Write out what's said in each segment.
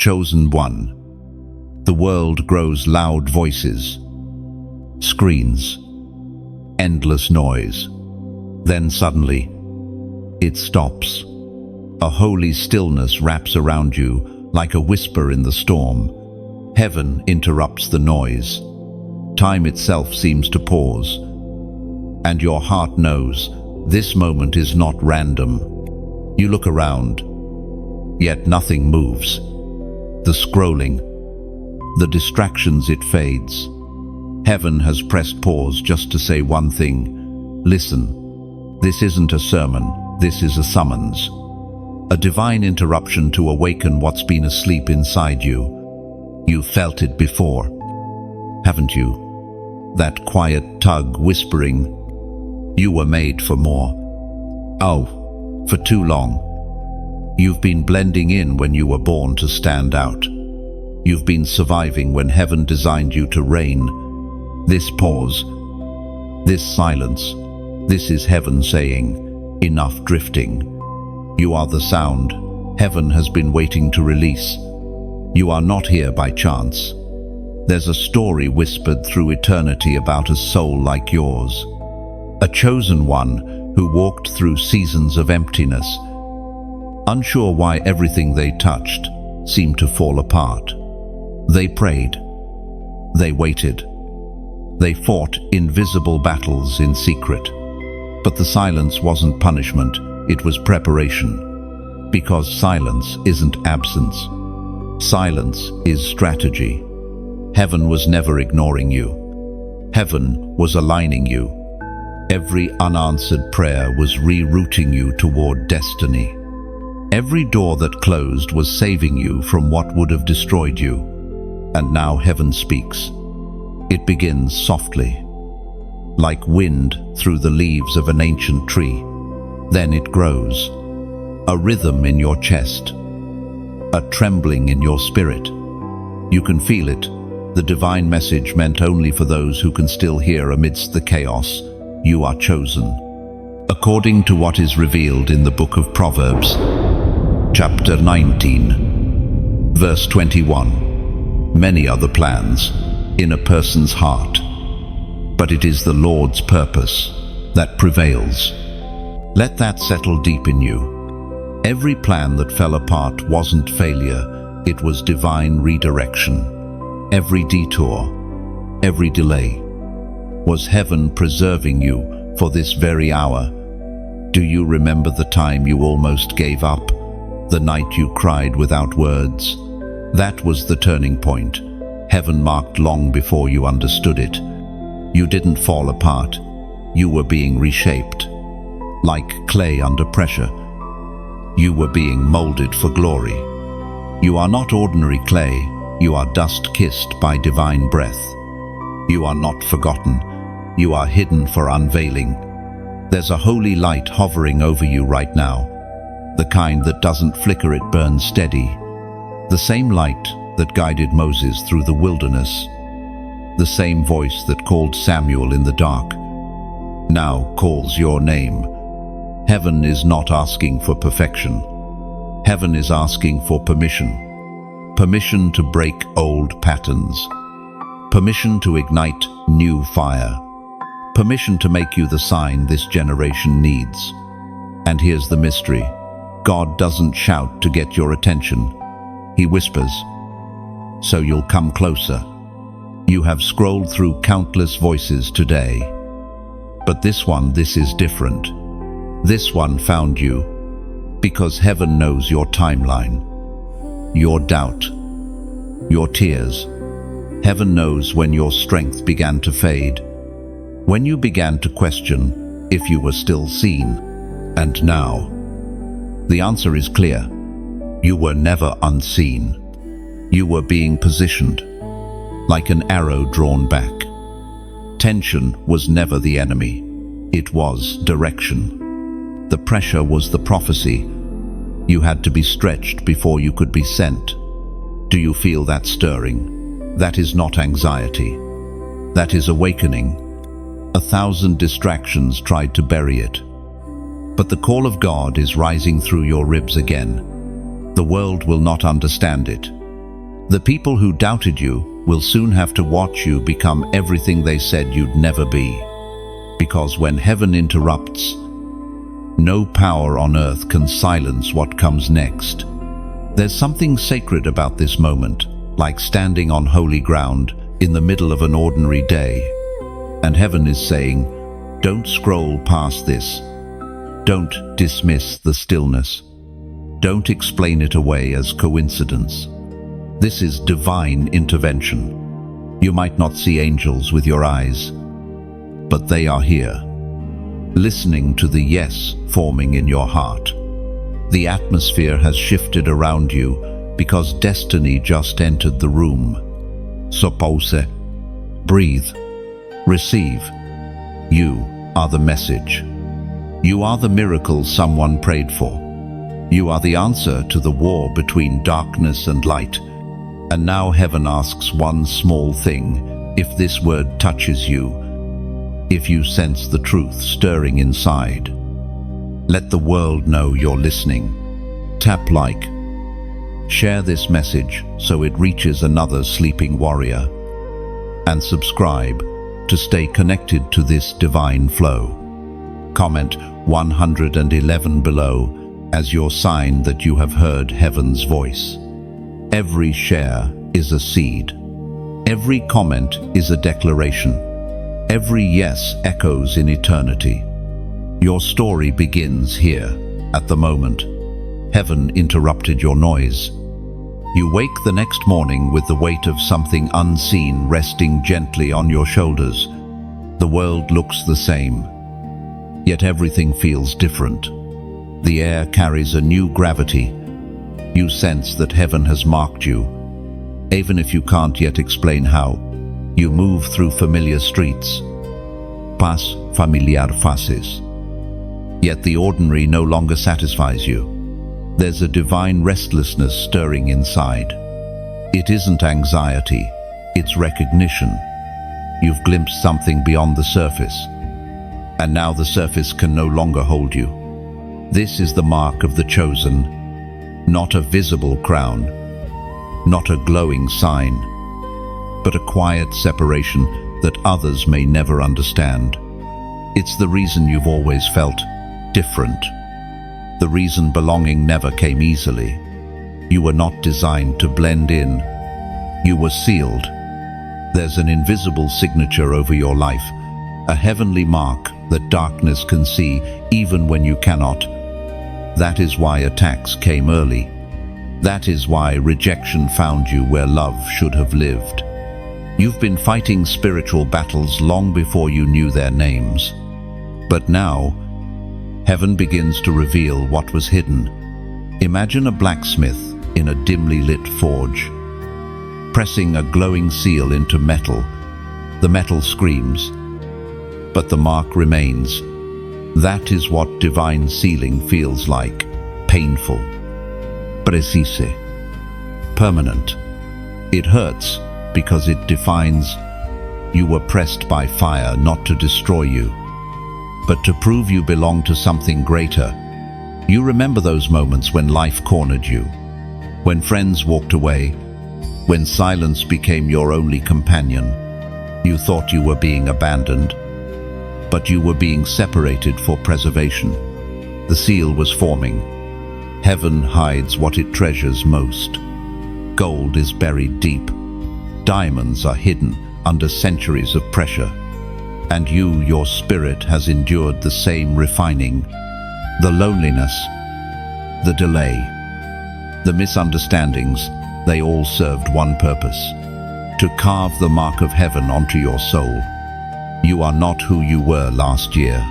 chosen one. The world grows loud voices, screens, endless noise. Then suddenly, it stops. A holy stillness wraps around you like a whisper in the storm. Heaven interrupts the noise. Time itself seems to pause. And your heart knows this moment is not random. You look around, yet nothing moves. The scrolling, the distractions, it fades. Heaven has pressed pause just to say one thing. Listen, this isn't a sermon, this is a summons. A divine interruption to awaken what's been asleep inside you. You've felt it before, haven't you? That quiet tug whispering, you were made for more. Oh, for too long. You've been blending in when you were born to stand out. You've been surviving when heaven designed you to reign. This pause, this silence, this is heaven saying, enough drifting. You are the sound heaven has been waiting to release. You are not here by chance. There's a story whispered through eternity about a soul like yours. A chosen one who walked through seasons of emptiness, unsure why everything they touched seemed to fall apart. They prayed. They waited. They fought invisible battles in secret. But the silence wasn't punishment, it was preparation. Because silence isn't absence. Silence is strategy. Heaven was never ignoring you. Heaven was aligning you. Every unanswered prayer was rerouting you toward destiny. Every door that closed was saving you from what would have destroyed you. And now heaven speaks. It begins softly, like wind through the leaves of an ancient tree. Then it grows, a rhythm in your chest, a trembling in your spirit. You can feel it, the divine message meant only for those who can still hear amidst the chaos. You are chosen. According to what is revealed in the book of Proverbs, chapter 19, verse 21, many are the plans in a person's heart, but it is the Lord's purpose that prevails. Let that settle deep in you. Every plan that fell apart wasn't failure, it was divine redirection. Every detour, every delay, was heaven preserving you for this very hour. Do you remember the time you almost gave up? The night you cried without words? That was the turning point. Heaven marked long before you understood it. You didn't fall apart. You were being reshaped. Like clay under pressure. You were being molded for glory. You are not ordinary clay. You are dust kissed by divine breath. You are not forgotten. You are hidden for unveiling. There's a holy light hovering over you right now. The kind that doesn't flicker, it burns steady. The same light that guided Moses through the wilderness. The same voice that called Samuel in the dark now calls your name. Heaven is not asking for perfection. Heaven is asking for permission. Permission to break old patterns. Permission to ignite new fire. Permission to make you the sign this generation needs. And here's the mystery. God doesn't shout to get your attention. He whispers, so you'll come closer. You have scrolled through countless voices today. But this is different. This one found you because heaven knows your timeline, your doubt, your tears. Heaven knows when your strength began to fade, when you began to question if you were still seen. And now, the answer is clear. You were never unseen. You were being positioned, like an arrow drawn back. Tension was never the enemy. It was direction. The pressure was the prophecy. You had to be stretched before you could be sent. Do you feel that stirring? That is not anxiety. That is awakening. 1,000 distractions tried to bury it. But the call of God is rising through your ribs again. The world will not understand it. The people who doubted you will soon have to watch you become everything they said you'd never be. Because when heaven interrupts, no power on earth can silence what comes next. There's something sacred about this moment, like standing on holy ground in the middle of an ordinary day. And heaven is saying, don't scroll past this. Don't dismiss the stillness. Don't explain it away as coincidence. This is divine intervention. You might not see angels with your eyes, but they are here, listening to the yes forming in your heart. The atmosphere has shifted around you because destiny just entered the room. So pause, breathe, receive. You are the message. You are the miracle someone prayed for. You are the answer to the war between darkness and light. And now heaven asks one small thing: if this word touches you, if you sense the truth stirring inside, let the world know you're listening. Tap like. Share this message so it reaches another sleeping warrior. And subscribe to stay connected to this divine flow. Comment 111 below as your sign that you have heard heaven's voice. Every share is a seed. Every comment is a declaration. Every yes echoes in eternity. Your story begins here, at the moment. Heaven interrupted your noise. You wake the next morning with the weight of something unseen resting gently on your shoulders. The world looks the same, yet everything feels different. The air carries a new gravity. You sense that heaven has marked you, even if you can't yet explain how. You move through familiar streets, pass familiar faces. Yet the ordinary no longer satisfies you. There's a divine restlessness stirring inside. It isn't anxiety, it's recognition. You've glimpsed something beyond the surface, and now the surface can no longer hold you. This is the mark of the chosen, not a visible crown, not a glowing sign, but a quiet separation that others may never understand. It's the reason you've always felt different. The reason belonging never came easily. You were not designed to blend in. You were sealed. There's an invisible signature over your life, a heavenly mark that darkness can see even when you cannot. That is why attacks came early. That is why rejection found you where love should have lived. You've been fighting spiritual battles long before you knew their names. But now, heaven begins to reveal what was hidden. Imagine a blacksmith in a dimly lit forge, pressing a glowing seal into metal. The metal screams, but the mark remains. That is what divine sealing feels like. Painful, precise, permanent. It hurts because it defines you were pressed by fire not to destroy you, but to prove you belong to something greater. You remember those moments when life cornered you, when friends walked away, when silence became your only companion. You thought you were being abandoned, but you were being separated for preservation. The seal was forming. Heaven hides what it treasures most. Gold is buried deep. Diamonds are hidden under centuries of pressure. And you, your spirit, has endured the same refining. The loneliness, the delay, the misunderstandings, they all served one purpose: to carve the mark of heaven onto your soul. You are not who you were last year.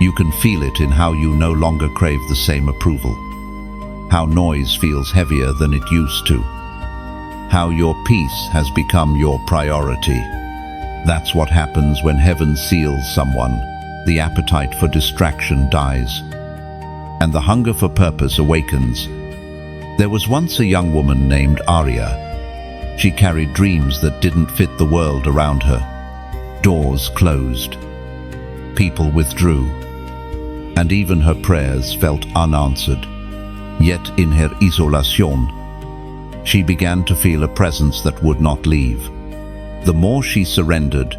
You can feel it in how you no longer crave the same approval, how noise feels heavier than it used to, how your peace has become your priority. That's what happens when heaven seals someone. The appetite for distraction dies, and the hunger for purpose awakens. There was once a young woman named Arya. She carried dreams that didn't fit the world around her. Doors closed. People withdrew. And even her prayers felt unanswered. Yet in her isolation, She began to feel a presence that would not leave. The more she surrendered,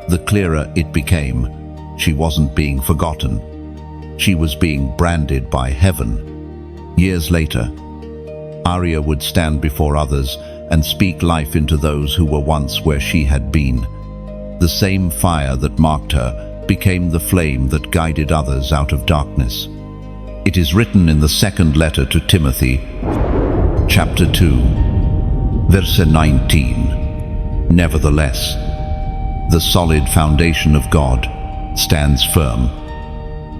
the clearer it became. She wasn't being forgotten. She was being branded by heaven. Years later, Arya would stand before others and speak life into those who were once where she had been. The same fire that marked her became the flame that guided others out of darkness. It is written in the second letter to Timothy, chapter 2, verse 19. Nevertheless, the solid foundation of God stands firm,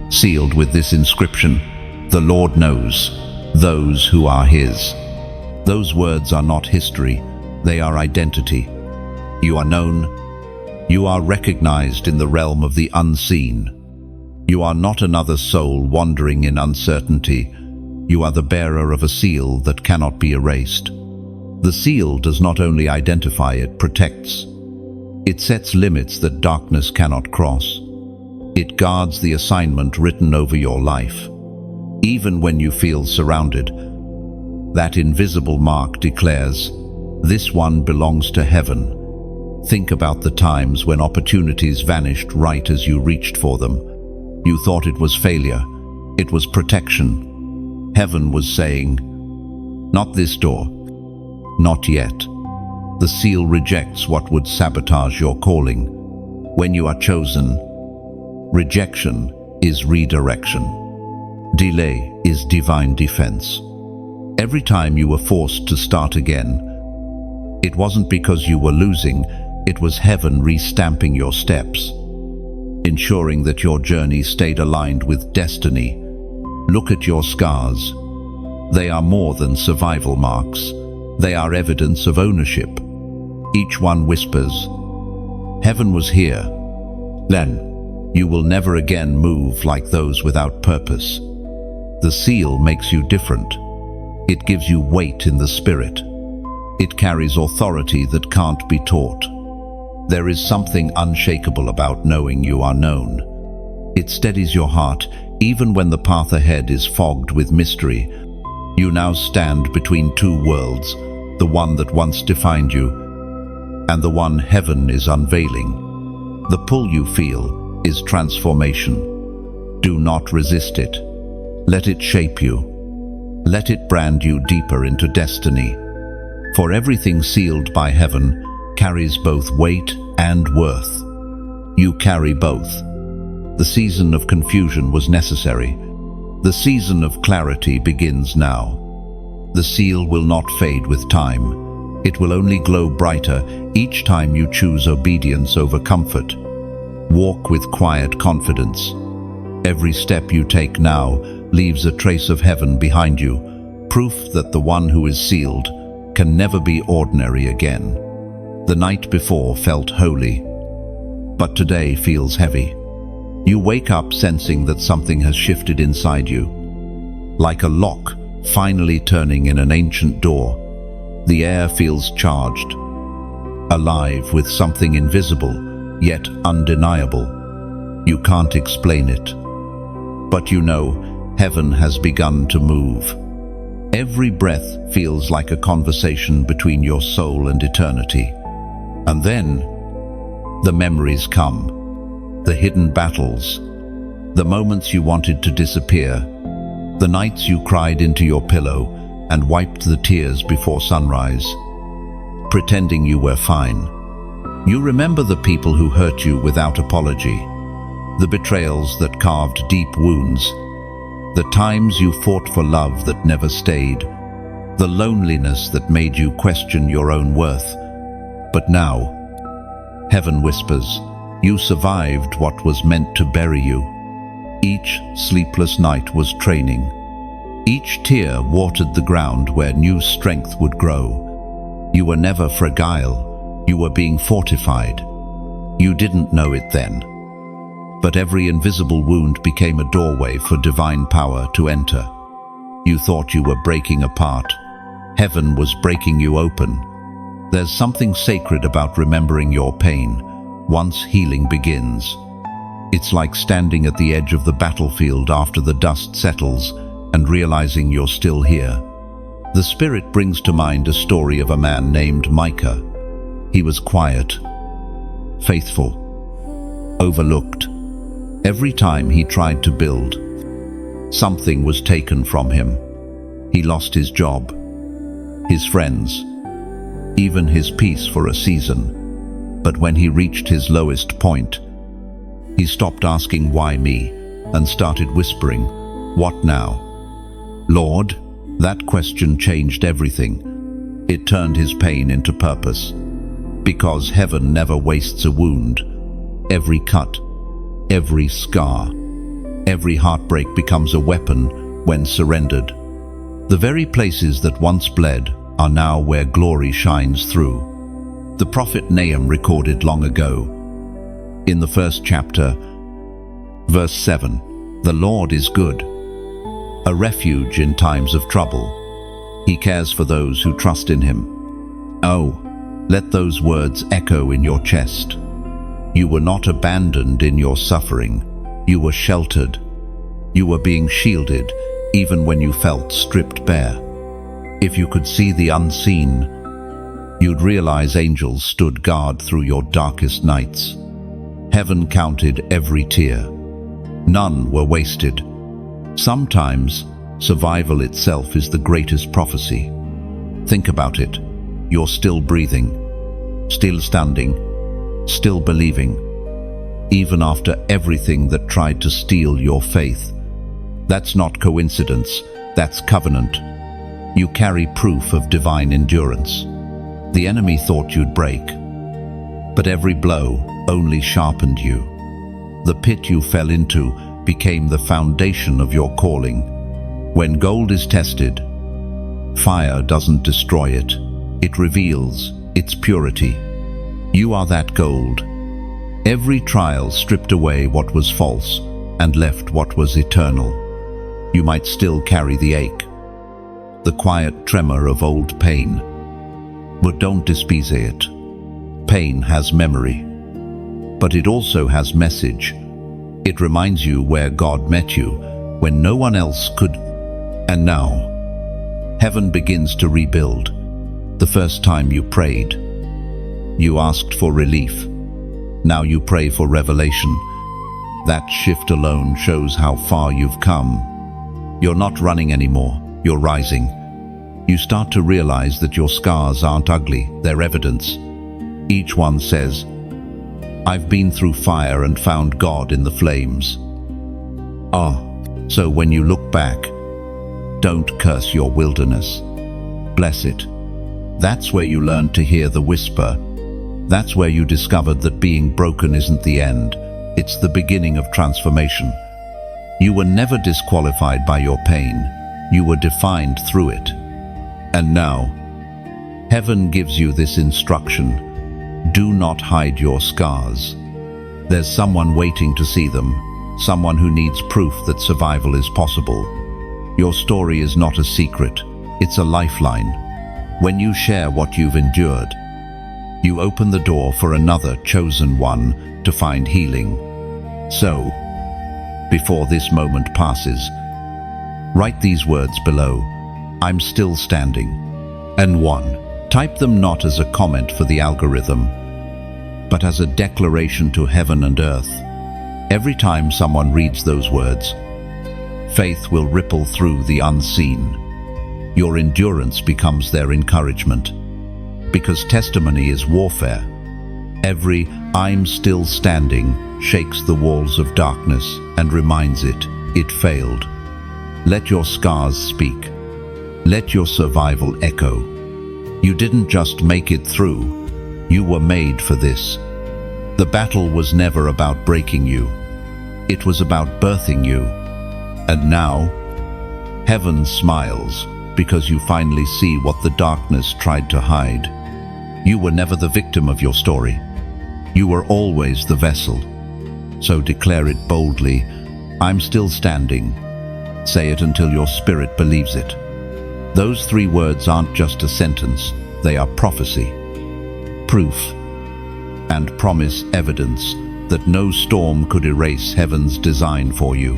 sealed with this inscription, "The Lord knows those who are His." Those words are not history, they are identity. You are known, you are recognized in the realm of the unseen. You are not another soul wandering in uncertainty. You are the bearer of a seal that cannot be erased. The seal does not only identify, it protects. It sets limits that darkness cannot cross. It guards the assignment written over your life. Even when you feel surrounded, that invisible mark declares, "This one belongs to heaven." Think about the times when opportunities vanished right as you reached for them. You thought it was failure. It was protection. Heaven was saying, "Not this door. Not yet." The seal rejects what would sabotage your calling. When you are chosen, rejection is redirection. Delay is divine defense. Every time you were forced to start again, it wasn't because you were losing, it was heaven restamping your steps, ensuring that your journey stayed aligned with destiny. Look at your scars. They are more than survival marks. They are evidence of ownership. Each one whispers, "Heaven was here. Then, you will never again move like those without purpose." The seal makes you different. It gives you weight in the spirit. It carries authority that can't be taught. There is something unshakable about knowing you are known. It steadies your heart even when the path ahead is fogged with mystery. You now stand between two worlds, the one that once defined you and the one heaven is unveiling. The pull you feel is transformation. Do not resist it. Let it shape you. Let it brand you deeper into destiny. For everything sealed by heaven carries both weight and worth. You carry both. The season of confusion was necessary. The season of clarity begins now. The seal will not fade with time. It will only glow brighter each time you choose obedience over comfort. Walk with quiet confidence. Every step you take now leaves a trace of heaven behind you, proof that the one who is sealed can never be ordinary again. The night before felt holy, but today feels heavy. You wake up sensing that something has shifted inside you. Like a lock finally turning in an ancient door, the air feels charged, alive with something invisible, yet undeniable. You can't explain it, but you know heaven has begun to move. Every breath feels like a conversation between your soul and eternity. And then, the memories come. The hidden battles, the moments you wanted to disappear, the nights you cried into your pillow and wiped the tears before sunrise, pretending you were fine. You remember the people who hurt you without apology, the betrayals that carved deep wounds, the times you fought for love that never stayed, the loneliness that made you question your own worth. But now, heaven whispers, you survived what was meant to bury you. Each sleepless night was training. Each tear watered the ground where new strength would grow. You were never fragile. You were being fortified. You didn't know it then. But every invisible wound became a doorway for divine power to enter. You thought you were breaking apart. Heaven was breaking you open. There's something sacred about remembering your pain once healing begins. It's like standing at the edge of the battlefield after the dust settles and realizing you're still here. The Spirit brings to mind a story of a man named Micah. He was quiet, faithful, overlooked. Every time he tried to build, something was taken from him. He lost his job, his friends, even his peace for a season. But when he reached his lowest point, he stopped asking why me and started whispering, "What now?" Lord, that question changed everything. It turned his pain into purpose. Because heaven never wastes a wound. Every cut, every scar, every heartbreak becomes a weapon when surrendered. The very places that once bled are now where glory shines through. The prophet Nahum recorded long ago. In the first chapter, verse 7, "The Lord is good, a refuge in times of trouble. He cares for those who trust in him." Oh, let those words echo in your chest. You were not abandoned in your suffering. You were sheltered. You were being shielded even when you felt stripped bare. If you could see the unseen, you'd realize angels stood guard through your darkest nights. Heaven counted every tear. None were wasted. Sometimes, survival itself is the greatest prophecy. Think about it. You're still breathing, still standing, still believing, even after everything that tried to steal your faith. That's not coincidence, that's covenant. You carry proof of divine endurance. The enemy thought you'd break, but every blow only sharpened you. The pit you fell into became the foundation of your calling. When gold is tested, fire doesn't destroy it. It reveals its purity. You are that gold. Every trial stripped away what was false and left what was eternal. You might still carry the ache, the quiet tremor of old pain, but don't despise it. Pain has memory, but it also has message. It reminds you where God met you when no one else could. And now, heaven begins to rebuild. The first time you prayed, you asked for relief. Now you pray for revelation. That shift alone shows how far you've come. You're not running anymore, you're rising. You start to realize that your scars aren't ugly, they're evidence. Each one says, "I've been through fire and found God in the flames." So when you look back, don't curse your wilderness. Bless it. That's where you learn to hear the whisper. That's where you discovered that being broken isn't the end. It's the beginning of transformation. You were never disqualified by your pain. You were defined through it. And now, heaven gives you this instruction. Do not hide your scars. There's someone waiting to see them, someone who needs proof that survival is possible. Your story is not a secret, it's a lifeline. When you share what you've endured, you open the door for another chosen one to find healing. So, before this moment passes, write these words below. I'm still standing. And 1. Type them not as a comment for the algorithm, but as a declaration to heaven and earth. Every time someone reads those words, faith will ripple through the unseen. Your endurance becomes their encouragement. Because testimony is warfare. Every "I'm still standing" shakes the walls of darkness and reminds it failed. Let your scars speak. Let your survival echo. You didn't just make it through, you were made for this. The battle was never about breaking you. It was about birthing you. And now, heaven smiles because you finally see what the darkness tried to hide. You were never the victim of your story. You were always the vessel. So declare it boldly. I'm still standing. Say it until your spirit believes it. Those 3 words aren't just a sentence, they are prophecy, proof, and promise evidence that no storm could erase heaven's design for you.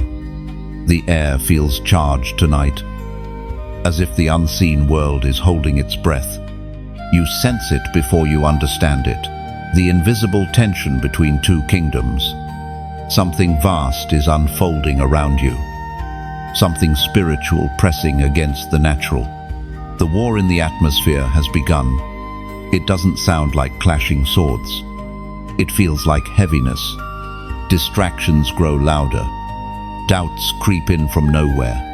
The air feels charged tonight. as if the unseen world is holding its breath. You sense it before you understand it, the invisible tension between two kingdoms. Something vast is unfolding around you, something spiritual pressing against the natural. The war in the atmosphere has begun. It doesn't sound like clashing swords. It feels like heaviness. Distractions grow louder. Doubts creep in from nowhere.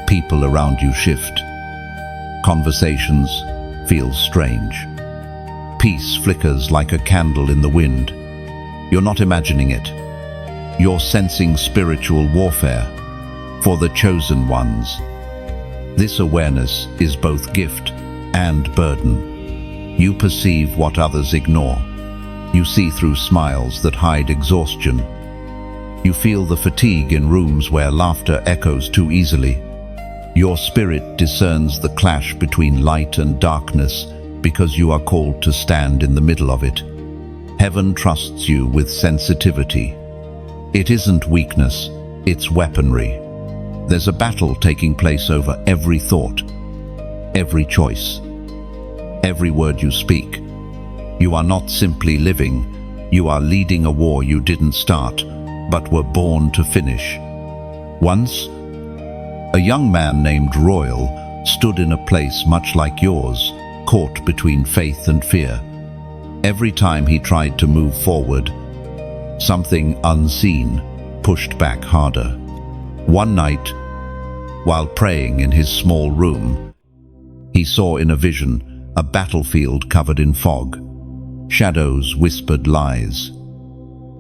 People around you shift. Conversations feel strange. Peace flickers like a candle in the wind. You're not imagining it. You're sensing spiritual warfare for the chosen ones. This awareness is both gift and burden. You perceive what others ignore. You see through smiles that hide exhaustion. You feel the fatigue in rooms where laughter echoes too easily. Your spirit discerns the clash between light and darkness because you are called to stand in the middle of it. Heaven trusts you with sensitivity. It isn't weakness, it's weaponry. There's a battle taking place over every thought, every choice, every word you speak. You are not simply living, you are leading a war you didn't start, but were born to finish. Once, a young man named Royal stood in a place much like yours, caught between faith and fear. Every time he tried to move forward, something unseen pushed back harder. One night, while praying in his small room, he saw in a vision a battlefield covered in fog. Shadows whispered lies.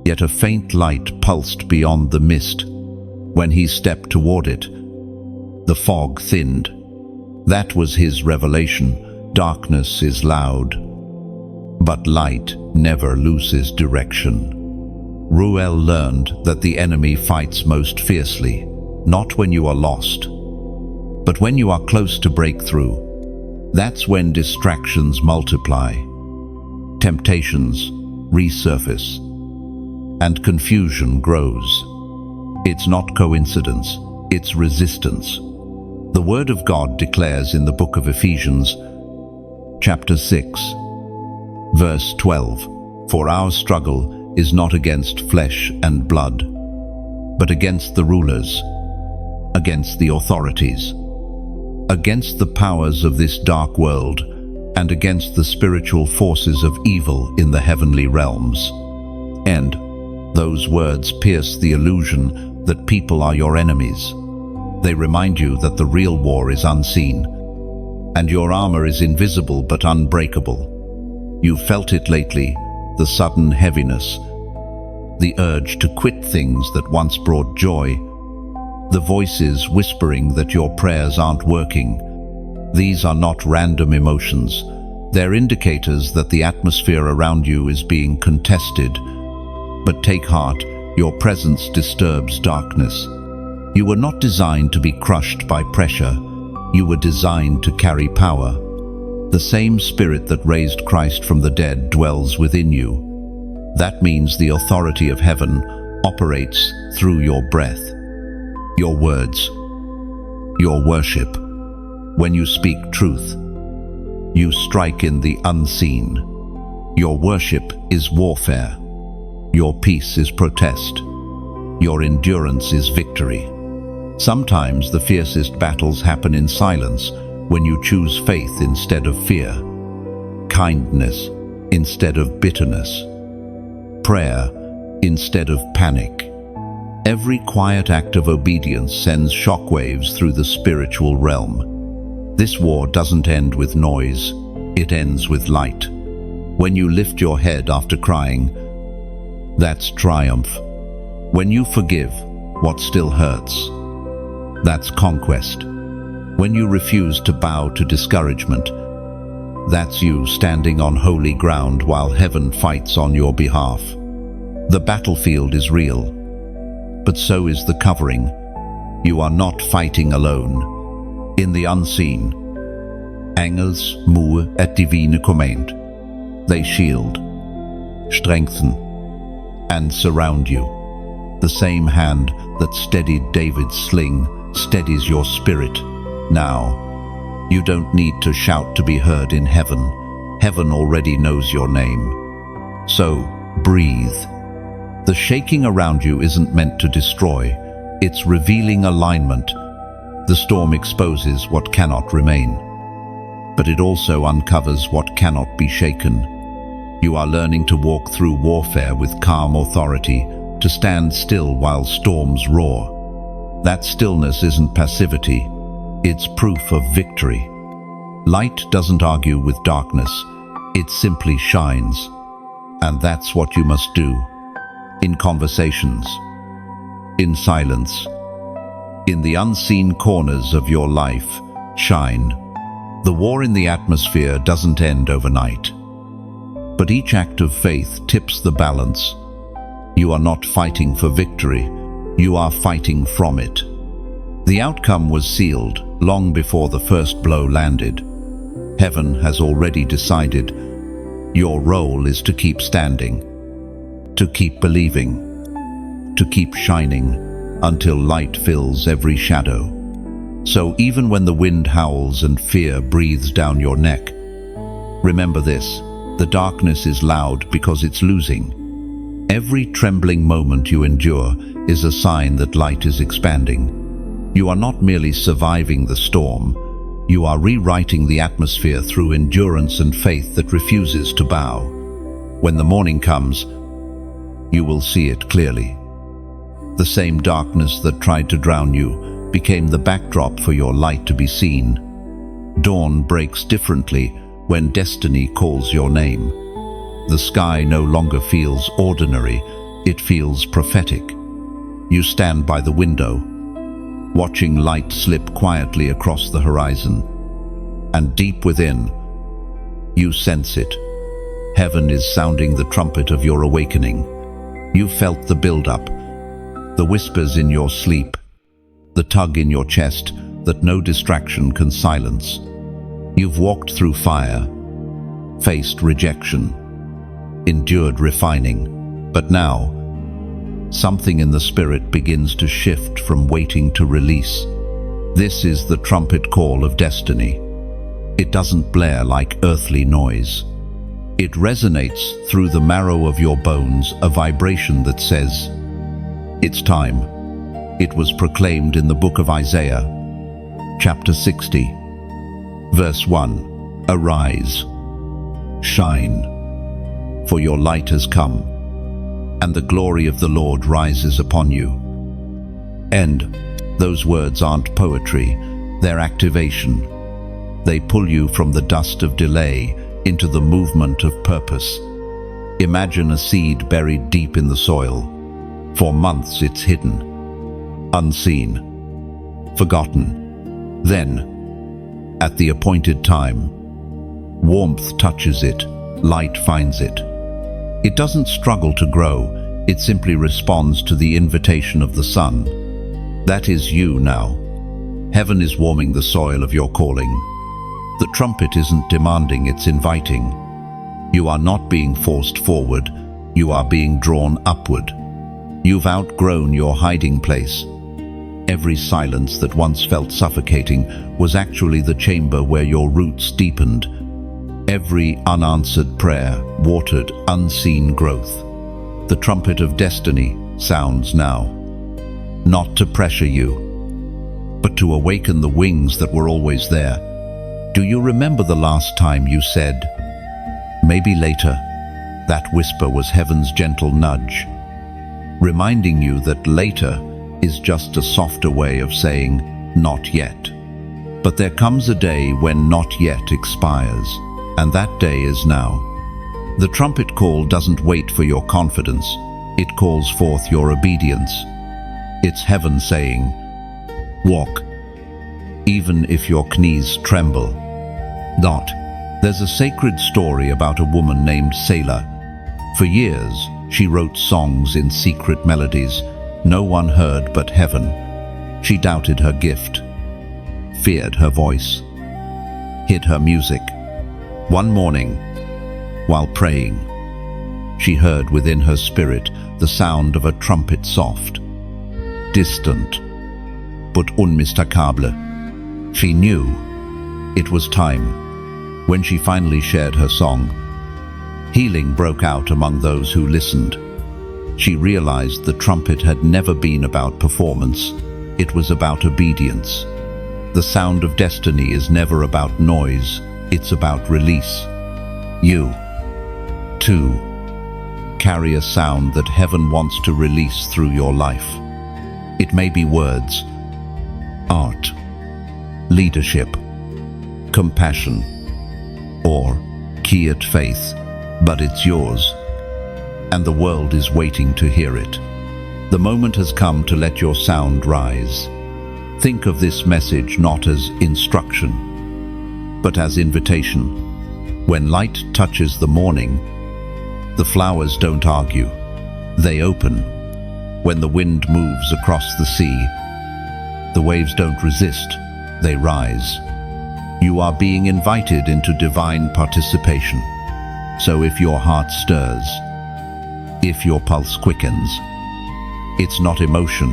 Yet a faint light pulsed beyond the mist. When he stepped toward it, the fog thinned. That was his revelation. Darkness is loud, but light never loses direction. Ruel learned that the enemy fights most fiercely, not when you are lost, but when you are close to breakthrough. That's when distractions multiply, temptations resurface, and confusion grows. It's not coincidence, it's resistance. The Word of God declares in the book of Ephesians, chapter 6, verse 12, "For our struggle is not against flesh and blood, but against the rulers, against the authorities, against the powers of this dark world, and against the spiritual forces of evil in the heavenly realms." And those words pierce the illusion that people are your enemies. They remind you that the real war is unseen, and your armor is invisible but unbreakable. You felt it lately, the sudden heaviness, the urge to quit things that once brought joy, the voices whispering that your prayers aren't working. These are not random emotions. They're indicators that the atmosphere around you is being contested. But take heart, your presence disturbs darkness. You were not designed to be crushed by pressure. You were designed to carry power. The same Spirit that raised Christ from the dead dwells within you. That means the authority of heaven operates through your breath, your words, your worship. When you speak truth, you strike in the unseen. Your worship is warfare. Your peace is protest. Your endurance is victory. Sometimes the fiercest battles happen in silence, when you choose faith instead of fear, kindness instead of bitterness, prayer instead of panic. Every quiet act of obedience sends shockwaves through the spiritual realm. This war doesn't end with noise, it ends with light. When you lift your head after crying, that's triumph. When you forgive what still hurts, that's conquest. When you refuse to bow to discouragement, that's you standing on holy ground while heaven fights on your behalf. The battlefield is real, but so is the covering. You are not fighting alone. In the unseen, engels moe et divine command. They shield, strengthen, and surround you. The same hand that steadied David's sling steadies your spirit now. You don't need to shout to be heard in heaven. Heaven already knows your name. So, breathe. The shaking around you isn't meant to destroy. It's revealing alignment. The storm exposes what cannot remain, but it also uncovers what cannot be shaken. You are learning to walk through warfare with calm authority, to stand still while storms roar. That stillness isn't passivity, it's proof of victory. Light doesn't argue with darkness, it simply shines. And that's what you must do. In conversations, in silence, in the unseen corners of your life, shine. The war in the atmosphere doesn't end overnight. But each act of faith tips the balance. You are not fighting for victory, you are fighting from it. The outcome was sealed long before the first blow landed. Heaven has already decided. Your role is to keep standing, to keep believing, to keep shining until light fills every shadow. So even when the wind howls and fear breathes down your neck, remember this: the darkness is loud because it's losing. Every trembling moment you endure is a sign that light is expanding. You are not merely surviving the storm, you are rewriting the atmosphere through endurance and faith that refuses to bow. When the morning comes, you will see it clearly. The same darkness that tried to drown you became the backdrop for your light to be seen. Dawn breaks differently when destiny calls your name. The sky no longer feels ordinary, it feels prophetic. You stand by the window, watching light slip quietly across the horizon. And deep within, you sense it. Heaven is sounding the trumpet of your awakening. You felt the build-up, the whispers in your sleep, the tug in your chest that no distraction can silence. You've walked through fire, faced rejection, endured refining, but now, something in the spirit begins to shift from waiting to release. This is the trumpet call of destiny. It doesn't blare like earthly noise. It resonates through the marrow of your bones, a vibration that says, "It's time." It was proclaimed in the book of Isaiah, chapter 60, verse 1. Arise, shine, for your light has come, and the glory of the Lord rises upon you. And those words aren't poetry, they're activation. They pull you from the dust of delay into the movement of purpose. Imagine a seed buried deep in the soil. For months it's hidden, unseen, forgotten. Then, at the appointed time, warmth touches it, light finds it. It doesn't struggle to grow, it simply responds to the invitation of the sun. That is you now. Heaven is warming the soil of your calling. The trumpet isn't demanding, it's inviting. You are not being forced forward, you are being drawn upward. You've outgrown your hiding place. Every silence that once felt suffocating was actually the chamber where your roots deepened. Every unanswered prayer watered unseen growth. The trumpet of destiny sounds now, not to pressure you, but to awaken the wings that were always there. Do you remember the last time you said, "Maybe later"? That whisper was heaven's gentle nudge, reminding you that later is just a softer way of saying, "Not yet." But there comes a day when not yet expires, and that day is now. The trumpet call doesn't wait for your confidence, it calls forth your obedience. It's heaven saying, "Walk, even if your knees tremble." Not. There's a sacred story about a woman named Selah. For years, she wrote songs in secret melodies no one heard but heaven. She doubted her gift, feared her voice, hid her music. One morning, while praying, she heard within her spirit the sound of a trumpet, soft, distant, but unmistakable. She knew It was time. When she finally shared her song, healing broke out among those who listened. She realized the trumpet had never been about performance. It was about obedience. The sound of destiny is never about noise, it's about release. You, too, carry a sound that heaven wants to release through your life. It may be words, art, leadership, compassion, or quiet faith, but it's yours, and the world is waiting to hear it. The moment has come to let your sound rise. Think of this message not as instruction, but as invitation. When light touches the morning, the flowers don't argue, they open. When the wind moves across the sea, the waves don't resist, they rise. You are being invited into divine participation. So if your heart stirs, if your pulse quickens, it's not emotion,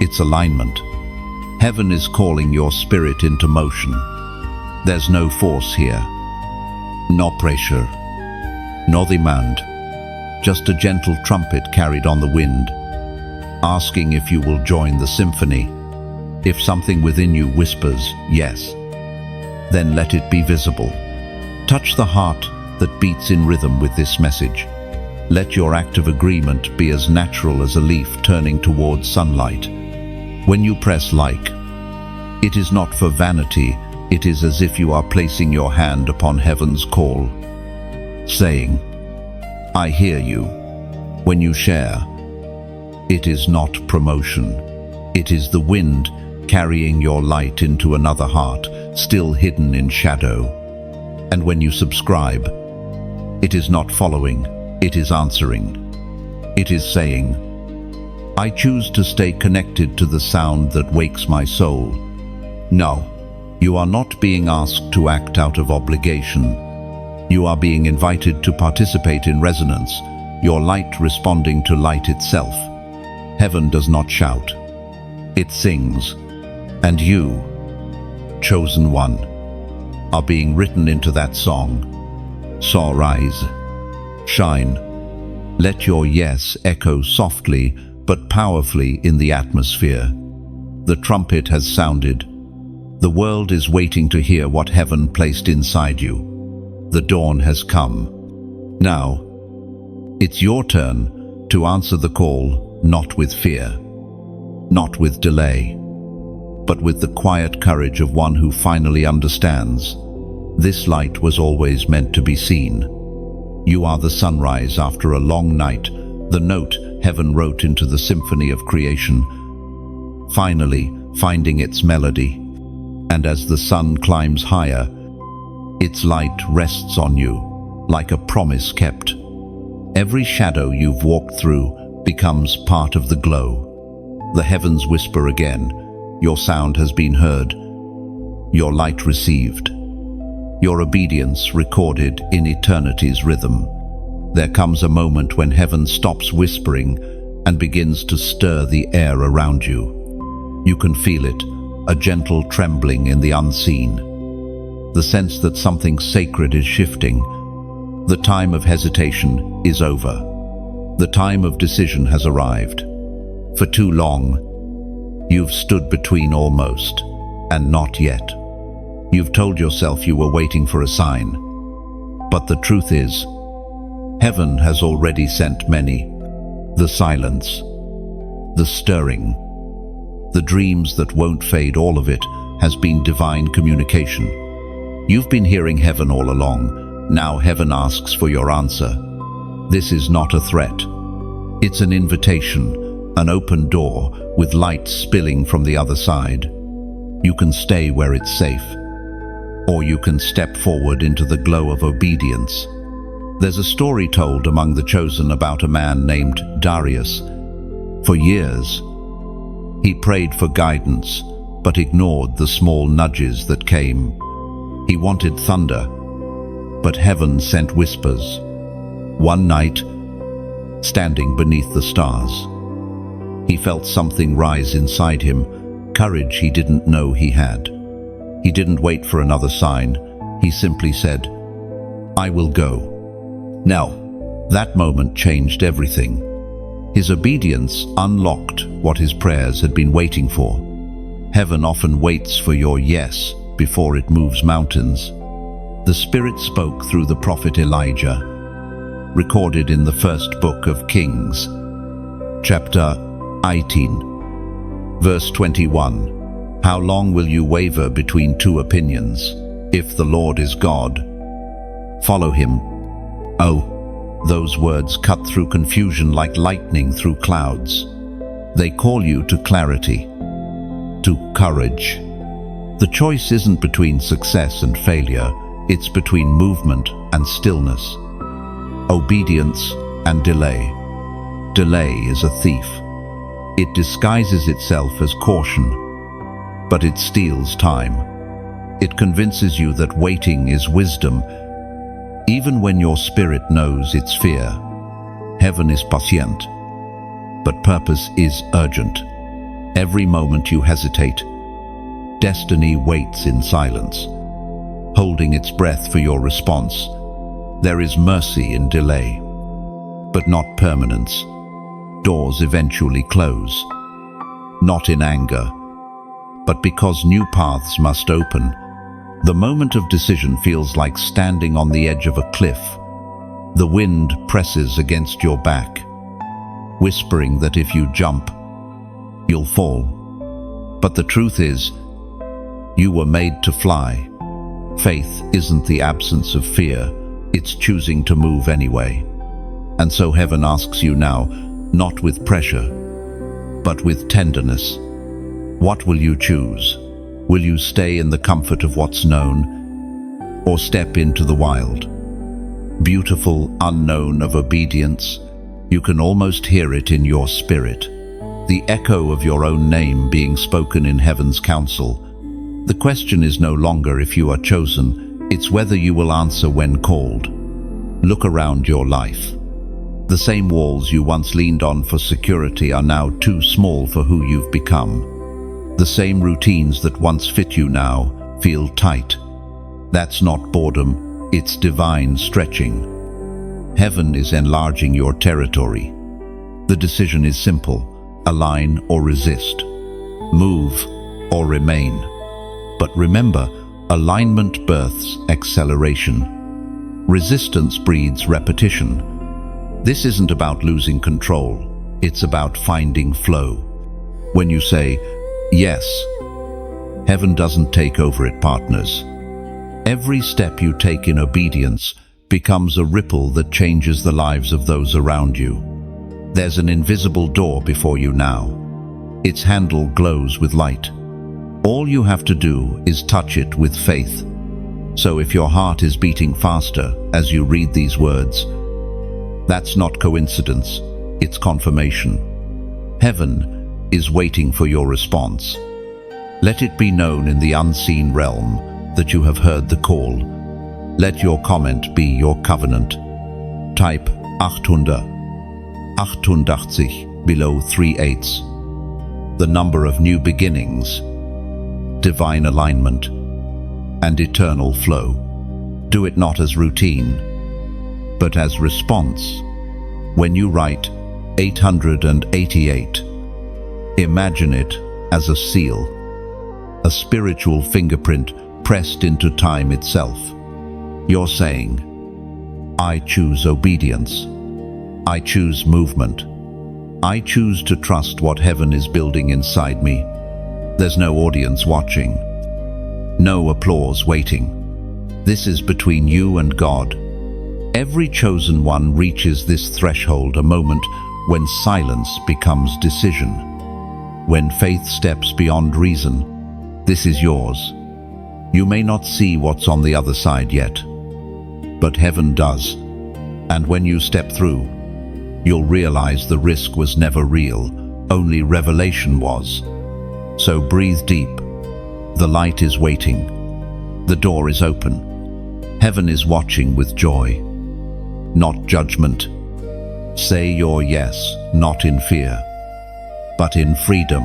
it's alignment. Heaven is calling your spirit into motion. There's no force here, no pressure, no demand, just a gentle trumpet carried on the wind, asking if you will join the symphony. If something within you whispers, yes, then let it be visible. Touch the heart that beats in rhythm with this message. Let your act of agreement be as natural as a leaf turning towards sunlight. When you press like, it is not for vanity, it is as if you are placing your hand upon heaven's call, saying, I hear you. When you share, it is not promotion, it is the wind carrying your light into another heart, still hidden in shadow. And when you subscribe, it is not following, it is answering. It is saying, I choose to stay connected to the sound that wakes my soul. No, you are not being asked to act out of obligation. You are being invited to participate in resonance, your light responding to light itself. Heaven does not shout, it sings. And you, chosen one, are being written into that song. So rise, shine, let your yes echo softly but powerfully in the atmosphere. The trumpet has sounded. The world is waiting to hear what heaven placed inside you. The dawn has come. Now, it's your turn to answer the call, not with fear, not with delay, but with the quiet courage of one who finally understands. This light was always meant to be seen. You are the sunrise after a long night, the note heaven wrote into the symphony of creation, finally finding its melody. And as the sun climbs higher, its light rests on you, like a promise kept. Every shadow you've walked through becomes part of the glow. The heavens whisper again, your sound has been heard, your light received, your obedience recorded in eternity's rhythm. There comes a moment when heaven stops whispering and begins to stir the air around you. You can feel it, a gentle trembling in the unseen, the sense that something sacred is shifting. The time of hesitation is over. The time of decision has arrived. For too long, you've stood between almost and not yet. You've told yourself you were waiting for a sign. But the truth is, heaven has already sent many. The silence, the stirring, the dreams that won't fade, all of it has been divine communication. You've been hearing heaven all along. Now heaven asks for your answer. This is not a threat. It's an invitation, an open door with light spilling from the other side. You can stay where it's safe, or you can step forward into the glow of obedience. There's a story told among the chosen about a man named Darius. For years, he prayed for guidance, but ignored the small nudges that came. He wanted thunder, but heaven sent whispers. One night, standing beneath the stars, he felt something rise inside him, courage he didn't know he had. He didn't wait for another sign. He simply said, "I will go." Now, that moment changed everything. His obedience unlocked what his prayers had been waiting for. Heaven often waits for your yes before it moves mountains. The Spirit spoke through the prophet Elijah, recorded in the first book of Kings, chapter 18, verse 21. How long will you waver between two opinions? If the Lord is God, follow him. Oh, those words cut through confusion like lightning through clouds. They call you to clarity, to courage. The choice isn't between success and failure, it's between movement and stillness, obedience and delay. Delay is a thief. It disguises itself as caution, but it steals time. It convinces you that waiting is wisdom, even when your spirit knows it's fear. Heaven is patient, but purpose is urgent. Every moment you hesitate, destiny waits in silence, holding its breath for your response. There is mercy in delay, but not permanence. Doors eventually close, not in anger, but because new paths must open. The moment of decision feels like standing on the edge of a cliff. The wind presses against your back, whispering that if you jump, you'll fall. But the truth is, you were made to fly. Faith isn't the absence of fear, it's choosing to move anyway. And so heaven asks you now, not with pressure, but with tenderness. What will you choose? Will you stay in the comfort of what's known, or step into the wild, beautiful unknown of obedience? You can almost hear it in your spirit, the echo of your own name being spoken in heaven's council. The question is no longer if you are chosen, it's whether you will answer when called. Look around your life. The same walls you once leaned on for security are now too small for who you've become. The same routines that once fit you now feel tight. That's not boredom, it's divine stretching. Heaven is enlarging your territory. The decision is simple: align or resist, move or remain. But remember, alignment births acceleration. Resistance breeds repetition. This isn't about losing control, it's about finding flow. When you say, yes, heaven doesn't take over it, partners. Every step you take in obedience becomes a ripple that changes the lives of those around you. There's an invisible door before you now. Its handle glows with light. All you have to do is touch it with faith. So if your heart is beating faster as you read these words, that's not coincidence, it's confirmation. Heaven is waiting for your response. Let it be known in the unseen realm that you have heard the call. Let your comment be your covenant. Type 88 below 3/8. The number of new beginnings, divine alignment, and eternal flow. Do it not as routine, but as response. When you write 888, imagine it as a seal, a spiritual fingerprint pressed into time itself. You're saying, I choose obedience. I choose movement. I choose to trust what heaven is building inside me. There's no audience watching, no applause waiting. This is between you and God. Every chosen one reaches this threshold, a moment when silence becomes decision, when faith steps beyond reason. This is yours. You may not see what's on the other side yet, but heaven does. And when you step through, you'll realize the risk was never real, only revelation was. So breathe deep. The light is waiting. The door is open. Heaven is watching with joy, not judgment. Say your yes, not in fear, but in freedom.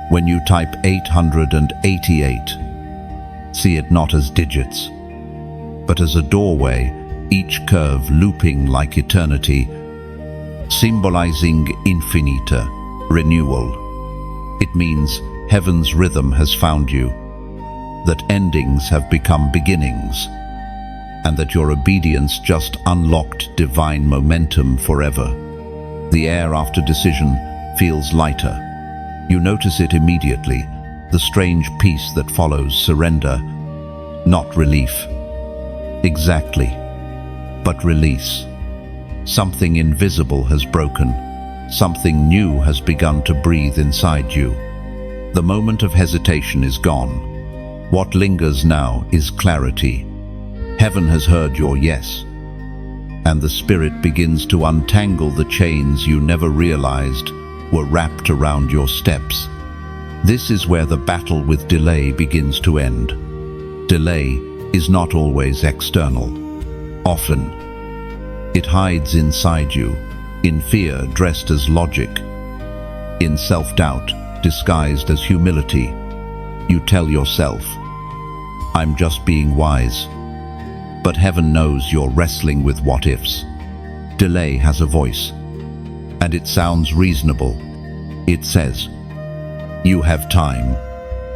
When you type 888, See it not as digits, but as a doorway, each curve looping like eternity, symbolizing infinita, renewal. It means heaven's rhythm has found you, that endings have become beginnings, and that your obedience just unlocked divine momentum forever. The air after decision feels lighter. You notice it immediately, the strange peace that follows surrender, not relief. Exactly, but release. Something invisible has broken. Something new has begun to breathe inside you. The moment of hesitation is gone. What lingers now is clarity. Heaven has heard your yes, and the Spirit begins to untangle the chains you never realized were wrapped around your steps. This is where the battle with delay begins to end. Delay is not always external. Often, it hides inside you, in fear dressed as logic, in self-doubt disguised as humility. You tell yourself, "I'm just being wise." But heaven knows you're wrestling with what-ifs. Delay has a voice, and it sounds reasonable. It says, "You have time."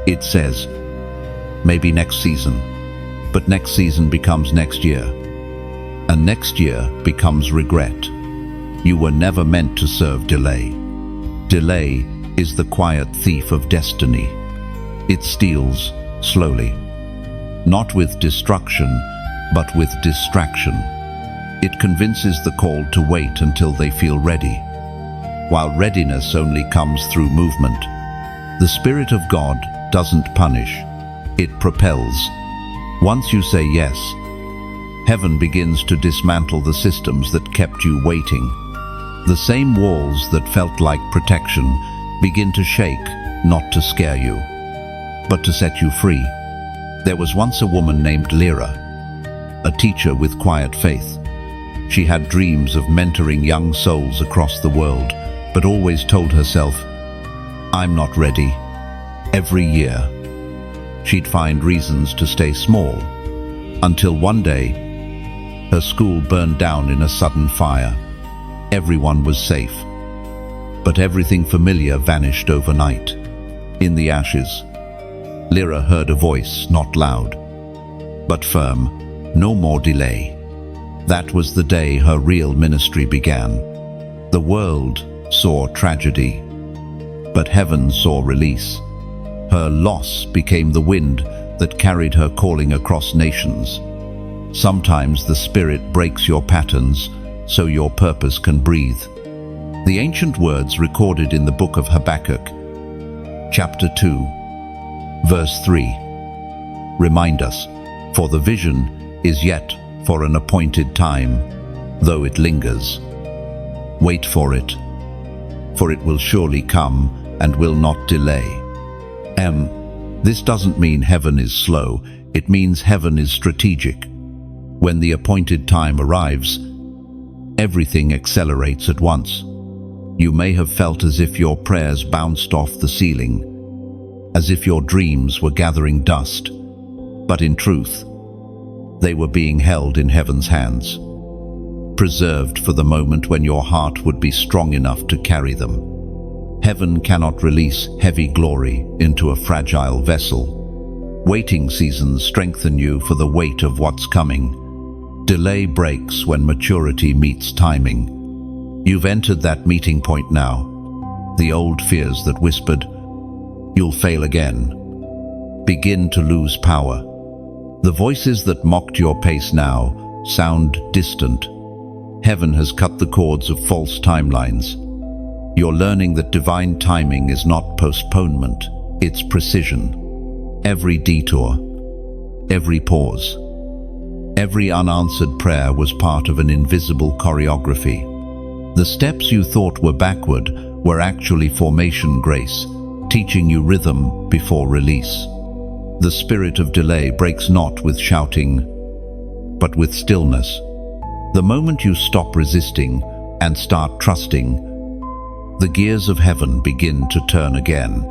It says, "Maybe next season." But next season becomes next year, and next year becomes regret. You were never meant to serve delay. Delay is the quiet thief of destiny. It steals slowly, not with destruction, but with distraction. It convinces the called to wait until they feel ready, while readiness only comes through movement. The Spirit of God doesn't punish, it propels. Once you say yes, heaven begins to dismantle the systems that kept you waiting. The same walls that felt like protection begin to shake, not to scare you, but to set you free. There was once a woman named Lyra, a teacher with quiet faith. She had dreams of mentoring young souls across the world, but always told herself, "I'm not ready." Every year, she'd find reasons to stay small, until one day, her school burned down in a sudden fire. Everyone was safe, but everything familiar vanished overnight. In the ashes, Lyra heard a voice, not loud, but firm. No more delay. That was the day her real ministry began. The world saw tragedy, but heaven saw release. Her loss became the wind that carried her calling across nations. Sometimes the Spirit breaks your patterns so your purpose can breathe. The ancient words recorded in the book of Habakkuk, chapter 2, verse 3, remind us, "For the vision is yet for an appointed time, though it lingers. Wait for it will surely come and will not delay." This doesn't mean heaven is slow, it means heaven is strategic. When the appointed time arrives, everything accelerates at once. You may have felt as if your prayers bounced off the ceiling, as if your dreams were gathering dust, but in truth, they were being held in heaven's hands, preserved for the moment when your heart would be strong enough to carry them. Heaven cannot release heavy glory into a fragile vessel. Waiting seasons strengthen you for the weight of what's coming. Delay breaks when maturity meets timing. You've entered that meeting point now. The old fears that whispered, "You'll fail again," begin to lose power. The voices that mocked your pace now sound distant. Heaven has cut the cords of false timelines. You're learning that divine timing is not postponement, it's precision. Every detour, every pause, every unanswered prayer was part of an invisible choreography. The steps you thought were backward were actually formation grace, teaching you rhythm before release. The spirit of delay breaks not with shouting, but with stillness. The moment you stop resisting and start trusting, the gears of heaven begin to turn again.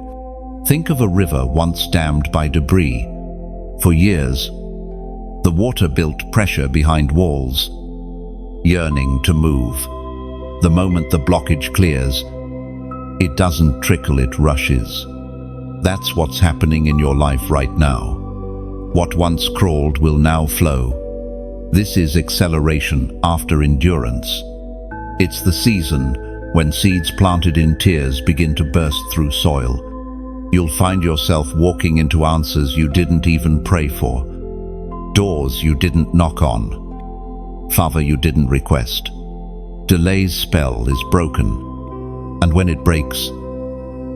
Think of a river once dammed by debris. For years, the water built pressure behind walls, yearning to move. The moment the blockage clears, it doesn't trickle, it rushes. That's what's happening in your life right now. What once crawled will now flow. This is acceleration after endurance. It's the season when seeds planted in tears begin to burst through soil. You'll find yourself walking into answers you didn't even pray for, doors you didn't knock on, favor you didn't request. Delay's spell is broken, and when it breaks,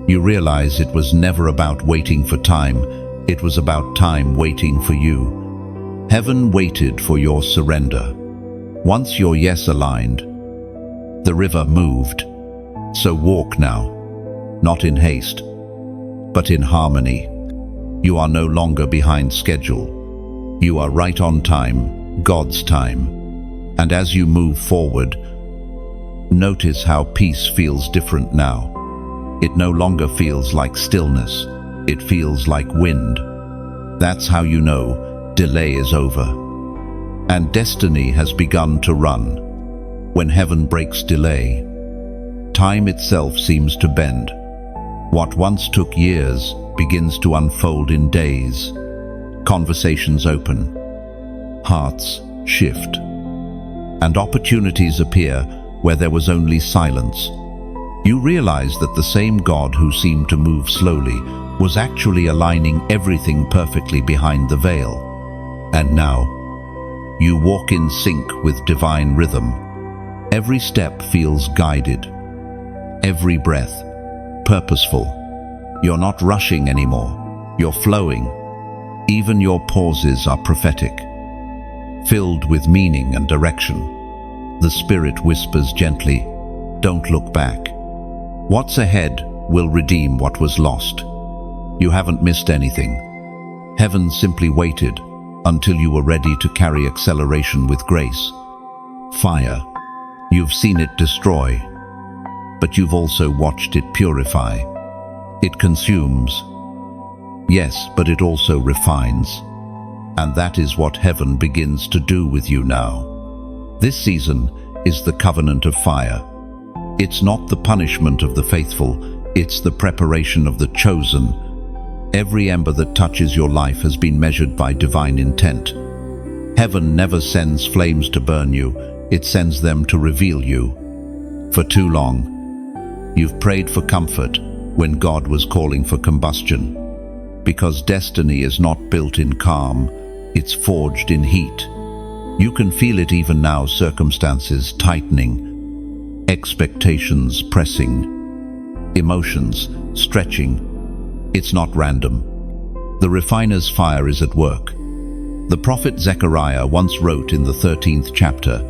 you realize it was never about waiting for time, it was about time waiting for you. Heaven waited for your surrender. Once your yes aligned, the river moved. So walk now, not in haste, but in harmony. You are no longer behind schedule. You are right on time, God's time. And as you move forward, notice how peace feels different now. It no longer feels like stillness. It feels like wind. That's how you know delay is over. And destiny has begun to run. When heaven breaks delay, time itself seems to bend. What once took years begins to unfold in days. Conversations open, hearts shift, and opportunities appear where there was only silence. You realize that the same God who seemed to move slowly was actually aligning everything perfectly behind the veil. And now, you walk in sync with divine rhythm. Every step feels guided, every breath purposeful. You're not rushing anymore, you're flowing. Even your pauses are prophetic, filled with meaning and direction. The Spirit whispers gently, "Don't look back. What's ahead will redeem what was lost." You haven't missed anything. Heaven simply waited until you were ready to carry acceleration with grace. Fire, you've seen it destroy, but you've also watched it purify. It consumes, yes, but it also refines. And that is what heaven begins to do with you now. This season is the covenant of fire. It's not the punishment of the faithful, it's the preparation of the chosen. Every ember that touches your life has been measured by divine intent. Heaven never sends flames to burn you, it sends them to reveal you. For too long, you've prayed for comfort when God was calling for combustion. Because destiny is not built in calm, it's forged in heat. You can feel it even now, circumstances tightening, expectations pressing, emotions stretching. It's not random. The refiner's fire is at work. The prophet Zechariah once wrote in the 13th chapter,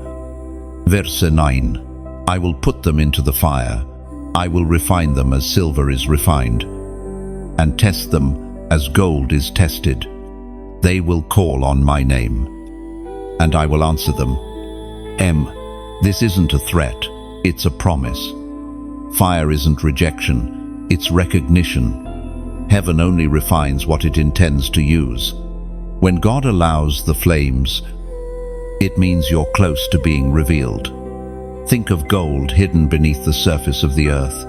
verse 9, "I will put them into the fire. I will refine them as silver is refined, and test them as gold is tested. They will call on my name, and I will answer them." This isn't a threat, it's a promise. Fire isn't rejection, it's recognition. Heaven only refines what it intends to use. When God allows the flames, it means you're close to being revealed. Think of gold hidden beneath the surface of the earth.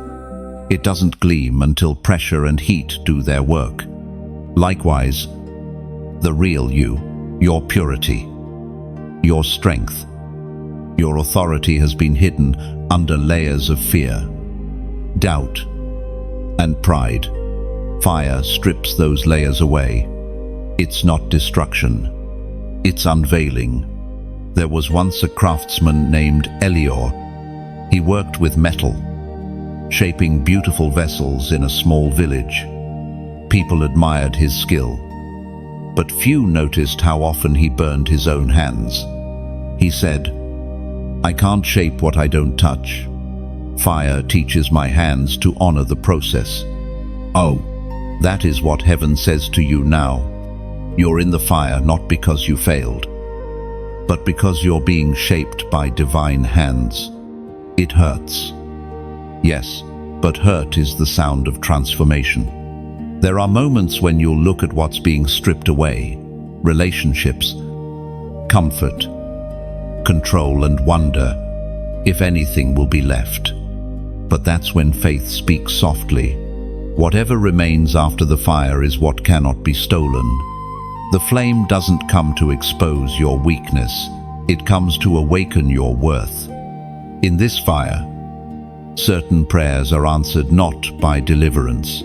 It doesn't gleam until pressure and heat do their work. Likewise, the real you, your purity, your strength, your authority has been hidden under layers of fear, doubt, and pride. Fire strips those layers away. It's not destruction, it's unveiling. There was once a craftsman named Elior. He worked with metal, shaping beautiful vessels in a small village. People admired his skill, but few noticed how often he burned his own hands. He said, "I can't shape what I don't touch. Fire teaches my hands to honor the process." Oh, that is what heaven says to you now. You're in the fire not because you failed, but because you're being shaped by divine hands. It hurts. Yes, but hurt is the sound of transformation. There are moments when you'll look at what's being stripped away, relationships, comfort, control, and wonder if anything will be left. But that's when faith speaks softly. Whatever remains after the fire is what cannot be stolen. The flame doesn't come to expose your weakness, it comes to awaken your worth. In this fire, certain prayers are answered not by deliverance,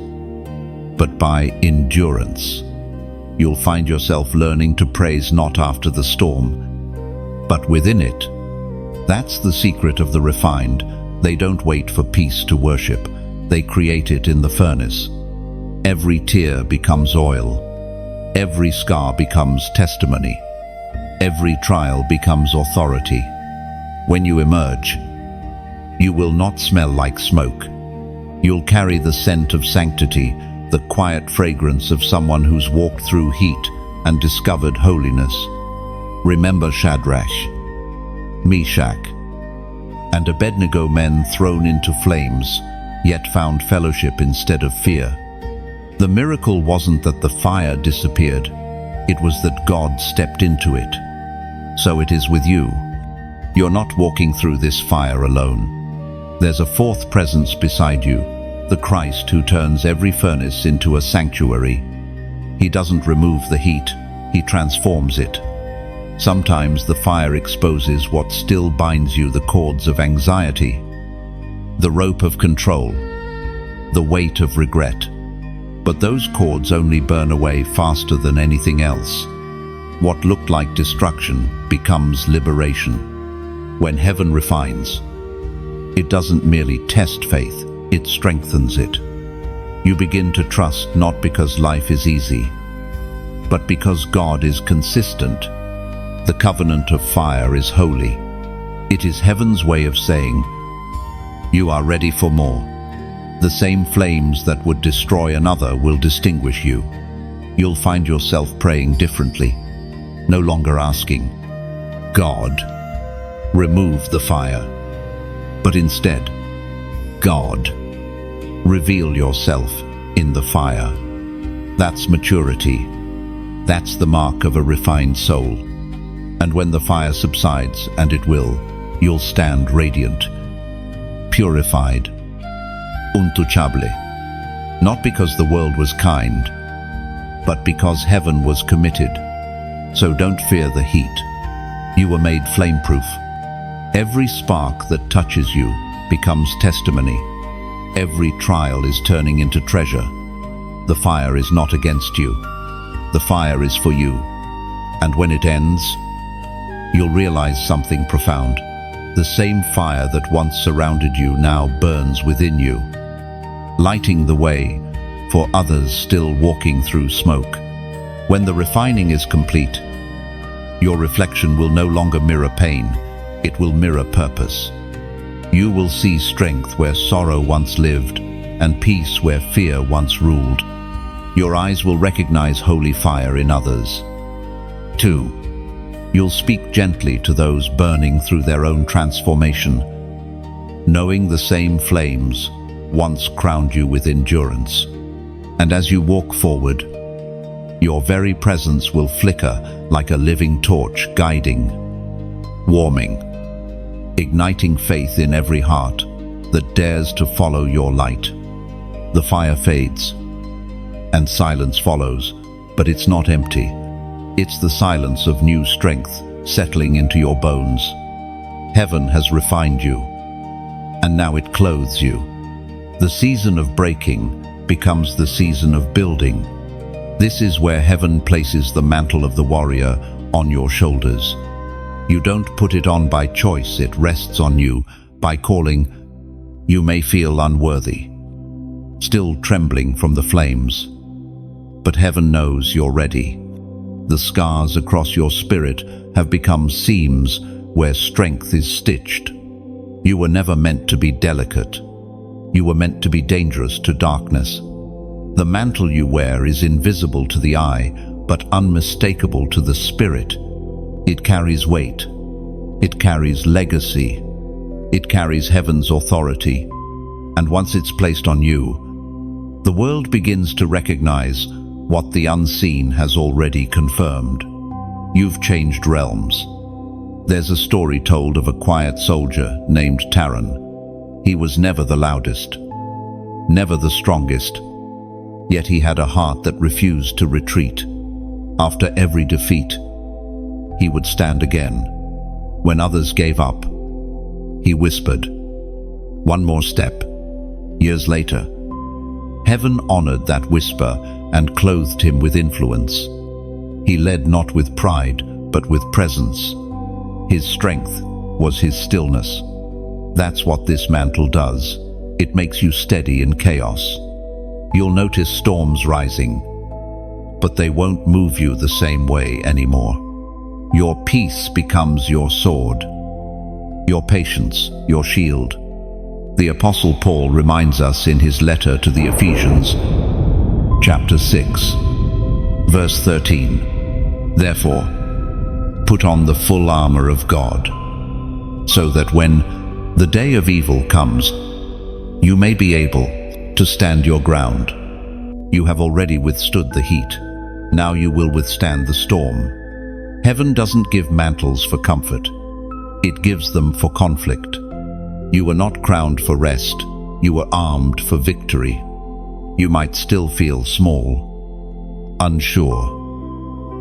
but by endurance. You'll find yourself learning to praise not after the storm, but within it. That's the secret of the refined. They don't wait for peace to worship, they create it in the furnace. Every tear becomes oil. Every scar becomes testimony. Every trial becomes authority. When you emerge, you will not smell like smoke. You'll carry the scent of sanctity, the quiet fragrance of someone who's walked through heat and discovered holiness. Remember Shadrach, Meshach, and Abednego, men thrown into flames, yet found fellowship instead of fear. The miracle wasn't that the fire disappeared, it was that God stepped into it. So it is with you. You're not walking through this fire alone. There's a fourth presence beside you, the Christ who turns every furnace into a sanctuary. He doesn't remove the heat, he transforms it. Sometimes the fire exposes what still binds you, the cords of anxiety, the rope of control, the weight of regret. But those cords only burn away faster than anything else. What looked like destruction becomes liberation. When heaven refines, it doesn't merely test faith, it strengthens it. You begin to trust not because life is easy, but because God is consistent. The covenant of fire is holy. It is heaven's way of saying, you are ready for more. The same flames that would destroy another will distinguish you. You'll find yourself praying differently, no longer asking, God, remove the fire, but instead, God, reveal yourself in the fire. That's maturity. That's the mark of a refined soul. And when the fire subsides, and it will, you'll stand radiant, purified, untouchable. Not because the world was kind, but because heaven was committed. So don't fear the heat. You were made flameproof. Every spark that touches you becomes testimony. Every trial is turning into treasure. The fire is not against you. The fire is for you. And when it ends, you'll realize something profound. The same fire that once surrounded you now burns within you, lighting the way for others still walking through smoke. When the refining is complete, your reflection will no longer mirror pain, it will mirror purpose. You will see strength where sorrow once lived, and peace where fear once ruled. Your eyes will recognize holy fire in others. 2. You'll speak gently to those burning through their own transformation, knowing the same flames once crowned you with endurance. And as you walk forward, your very presence will flicker like a living torch, guiding, warming, igniting faith in every heart that dares to follow your light. The fire fades, and silence follows, but it's not empty. It's the silence of new strength settling into your bones. Heaven has refined you, and now it clothes you. The season of breaking becomes the season of building. This is where heaven places the mantle of the warrior on your shoulders. You don't put it on by choice, it rests on you by calling. You may feel unworthy, still trembling from the flames, but heaven knows you're ready. The scars across your spirit have become seams where strength is stitched. You were never meant to be delicate. You were meant to be dangerous to darkness. The mantle you wear is invisible to the eye, but unmistakable to the spirit. It carries weight. It carries legacy. It carries heaven's authority. And once it's placed on you, the world begins to recognize what the unseen has already confirmed. You've changed realms. There's a story told of a quiet soldier named Taran. He was never the loudest, never the strongest, yet he had a heart that refused to retreat. After every defeat, he would stand again. When others gave up, he whispered, "One more step." Years later, heaven honored that whisper and clothed him with influence. He led not with pride, but with presence. His strength was his stillness. That's what this mantle does. It makes you steady in chaos. You'll notice storms rising, but they won't move you the same way anymore. Your peace becomes your sword, your patience, your shield. The Apostle Paul reminds us in his letter to the Ephesians, chapter 6, verse 13, "Therefore, put on the full armor of God, so that when the day of evil comes, you may be able to stand your ground. You have already withstood the heat. Now you will withstand the storm." Heaven doesn't give mantles for comfort. It gives them for conflict. You were not crowned for rest. You were armed for victory. You might still feel small, unsure,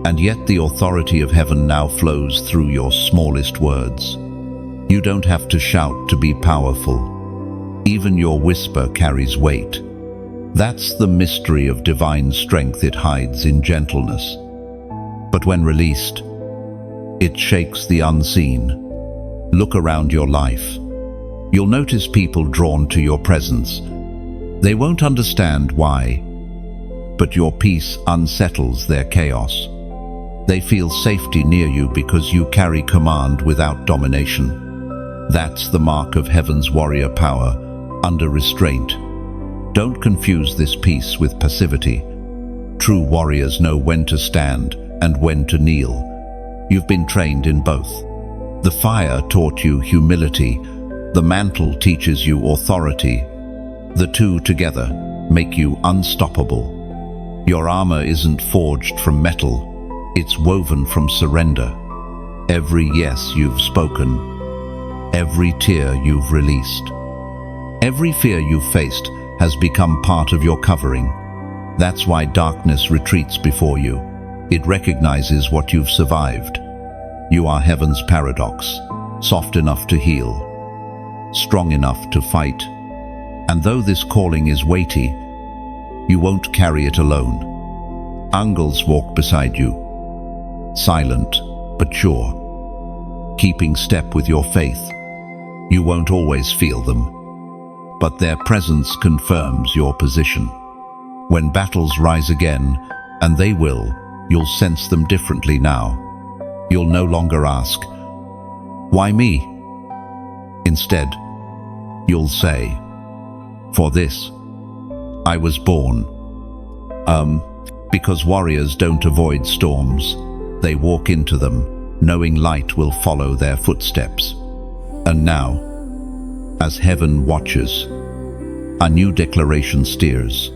and yet the authority of heaven now flows through your smallest words. You don't have to shout to be powerful. Even your whisper carries weight. That's the mystery of divine strength. It hides in gentleness. But when released, it shakes the unseen. Look around your life. You'll notice people drawn to your presence. They won't understand why, but your peace unsettles their chaos. They feel safety near you because you carry command without domination. That's the mark of heaven's warrior power, under restraint. Don't confuse this peace with passivity. True warriors know when to stand and when to kneel. You've been trained in both. The fire taught you humility. The mantle teaches you authority. The two together make you unstoppable. Your armor isn't forged from metal. It's woven from surrender. Every yes you've spoken, every tear you've released, every fear you've faced has become part of your covering. That's why darkness retreats before you. It recognizes what you've survived. You are heaven's paradox, soft enough to heal, strong enough to fight. And though this calling is weighty, you won't carry it alone. Angels walk beside you, silent but sure, keeping step with your faith. You won't always feel them, but their presence confirms your position. When battles rise again, and they will, you'll sense them differently now. You'll no longer ask, "Why me?" Instead, you'll say, "For this, I was born." Because warriors don't avoid storms. They walk into them, knowing light will follow their footsteps. And now, as heaven watches, a new declaration steers.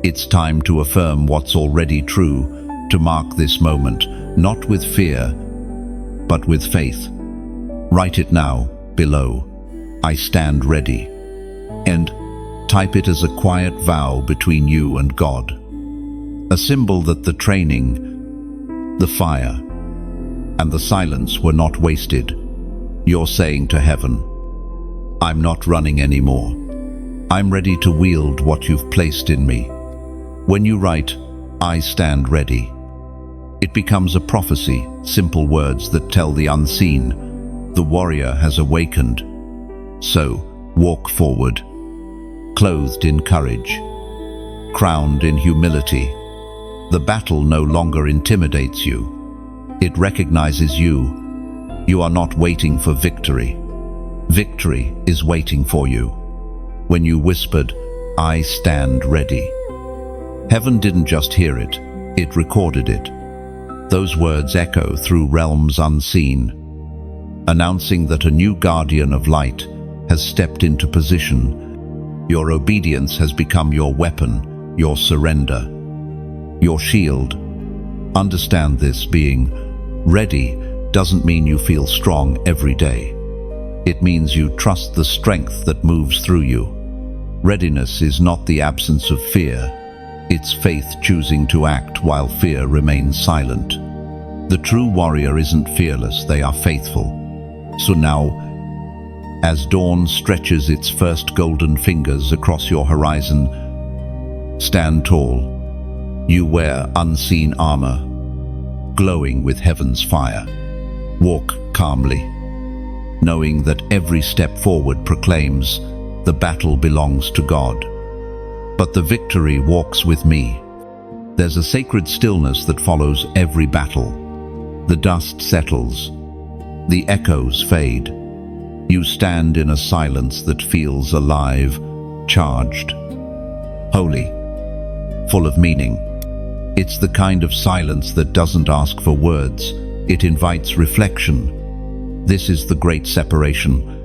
It's time to affirm what's already true, to mark this moment, not with fear, but with faith. Write it now, below. I stand ready. And type it as a quiet vow between you and God. A symbol that the training, the fire, and the silence were not wasted. You're saying to heaven, "I'm not running anymore. I'm ready to wield what you've placed in me." When you write, "I stand ready," it becomes a prophecy, simple words that tell the unseen, the warrior has awakened. So, walk forward, clothed in courage, crowned in humility. The battle no longer intimidates you. It recognizes you. You are not waiting for victory. Victory is waiting for you. When you whispered, "I stand ready," heaven didn't just hear it, it recorded it. Those words echo through realms unseen, announcing that a new guardian of light has stepped into position. Your obedience has become your weapon, your surrender. your shield. Understand this: being ready doesn't mean you feel strong every day. It means you trust the strength that moves through you. Readiness is not the absence of fear. It's faith choosing to act while fear remains silent. The true warrior isn't fearless, they are faithful. So now, as dawn stretches its first golden fingers across your horizon, stand tall. You wear unseen armor, glowing with heaven's fire. Walk calmly, knowing that every step forward proclaims the battle belongs to God. But the victory walks with me. There's a sacred stillness that follows every battle. The dust settles, the echoes fade. You stand in a silence that feels alive, charged, holy, full of meaning. It's the kind of silence that doesn't ask for words, it invites reflection. This is the great separation.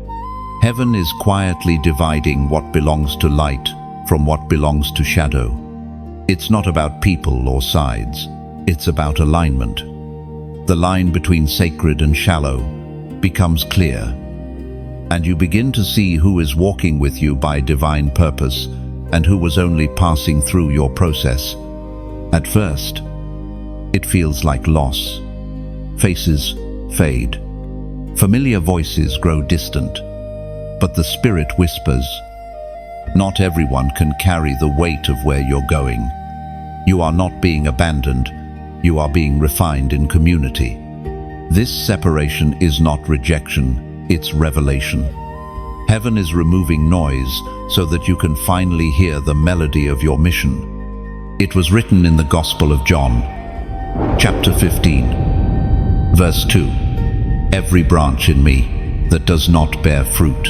Heaven is quietly dividing what belongs to light from what belongs to shadow. It's not about people or sides, it's about alignment. The line between sacred and shallow becomes clear, and you begin to see who is walking with you by divine purpose and who was only passing through your process. At first, it feels like loss. Faces fade. Familiar voices grow distant. But the Spirit whispers, not everyone can carry the weight of where you're going. You are not being abandoned. You are being refined in community. This separation is not rejection, it's revelation. Heaven is removing noise so that you can finally hear the melody of your mission. It was written in the Gospel of John, chapter 15, verse 2. Every branch in me that does not bear fruit,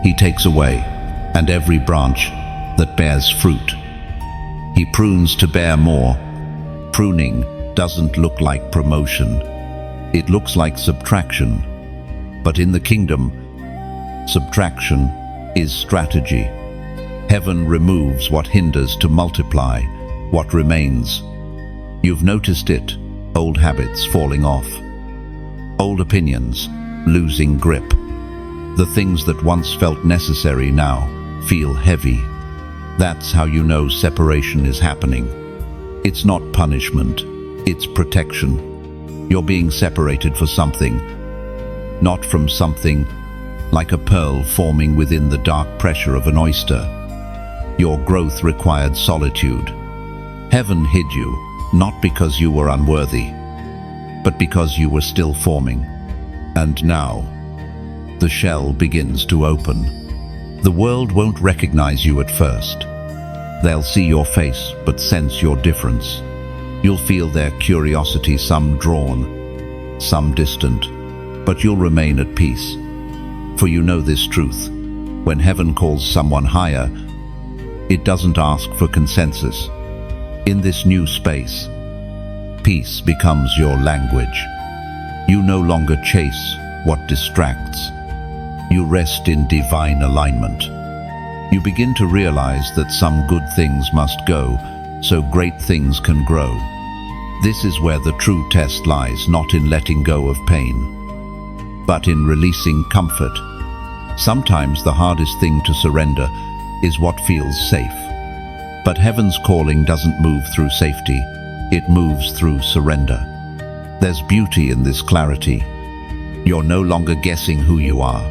he takes away, and every branch that bears fruit, he prunes to bear more. Pruning doesn't look like promotion. It looks like subtraction. But in the kingdom, subtraction is strategy. Heaven removes what hinders to multiply what remains. You've noticed it, old habits falling off, old opinions losing grip. The things that once felt necessary now feel heavy. That's how you know separation is happening. It's not punishment, it's protection. You're being separated for something, not from something, like a pearl forming within the dark pressure of an oyster. Your growth required solitude. Heaven hid you, not because you were unworthy, but because you were still forming. And now, the shell begins to open. The world won't recognize you at first. They'll see your face, but sense your difference. You'll feel their curiosity, some drawn, some distant, but you'll remain at peace. For you know this truth: when heaven calls someone higher, it doesn't ask for consensus. In this new space, peace becomes your language. You no longer chase what distracts. You rest in divine alignment. You begin to realize that some good things must go, so great things can grow. This is where the true test lies, not in letting go of pain, but in releasing comfort. Sometimes the hardest thing to surrender is what feels safe. But heaven's calling doesn't move through safety, it moves through surrender. There's beauty in this clarity. You're no longer guessing who you are.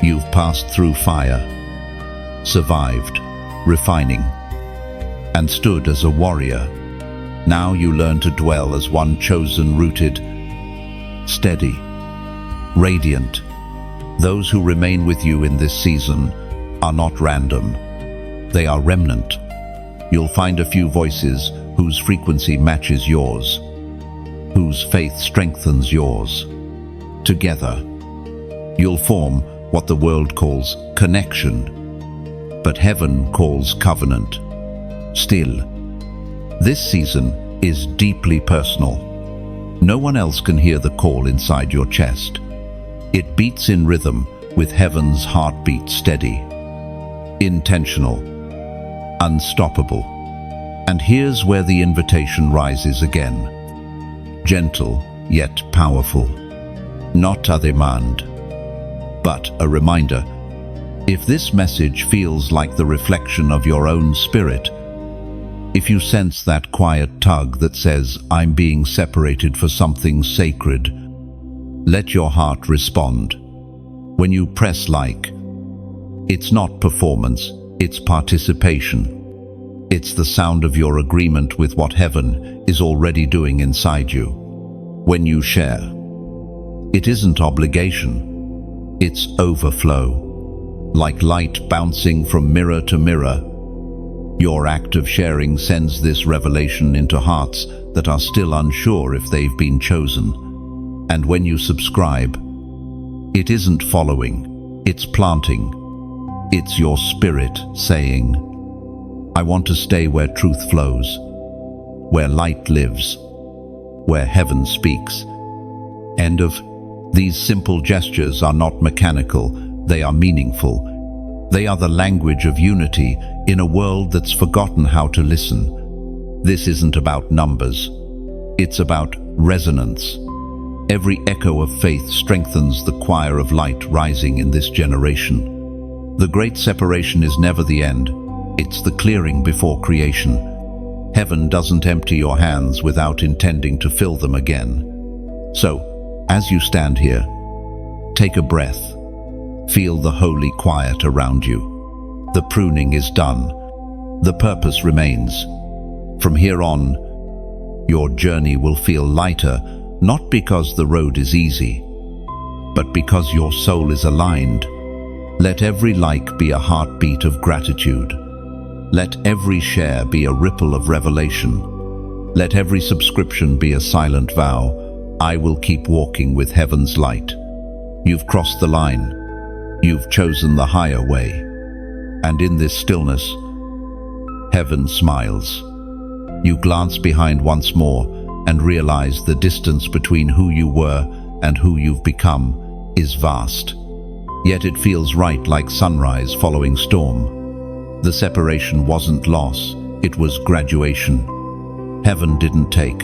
You've passed through fire, survived, refining, and stood as a warrior. Now you learn to dwell as one chosen, rooted, steady, radiant. Those who remain with you in this season are not random. They are remnant. You'll find a few voices whose frequency matches yours, whose faith strengthens yours. Together, you'll form what the world calls connection, but heaven calls covenant. Still, this season is deeply personal. No one else can hear the call inside your chest. It beats in rhythm with heaven's heartbeat, steady, intentional, unstoppable. And here's where the invitation rises again. Gentle, yet powerful. Not a demand, but a reminder. If this message feels like the reflection of your own spirit, if you sense that quiet tug that says, I'm being separated for something sacred, let your heart respond. When you press like, it's not performance, it's participation. It's the sound of your agreement with what heaven is already doing inside you. When you share, it isn't obligation, it's overflow. Like light bouncing from mirror to mirror, your act of sharing sends this revelation into hearts that are still unsure if they've been chosen. And when you subscribe, it isn't following, it's planting. It's your spirit saying, I want to stay where truth flows, where light lives, where heaven speaks. End of. These simple gestures are not mechanical, they are meaningful. They are the language of unity in a world that's forgotten how to listen. This isn't about numbers, it's about resonance. Every echo of faith strengthens the choir of light rising in this generation. The great separation is never the end, it's the clearing before creation. Heaven doesn't empty your hands without intending to fill them again. So, as you stand here, take a breath. Feel the holy quiet around you. The pruning is done. The purpose remains. From here on, your journey will feel lighter, not because the road is easy, but because your soul is aligned. Let every like be a heartbeat of gratitude. Let every share be a ripple of revelation. Let every subscription be a silent vow. I will keep walking with heaven's light. You've crossed the line. You've chosen the higher way. And in this stillness, heaven smiles. You glance behind once more and realize the distance between who you were and who you've become is vast. Yet it feels right, like sunrise following storm. The separation wasn't loss, it was graduation. Heaven didn't take,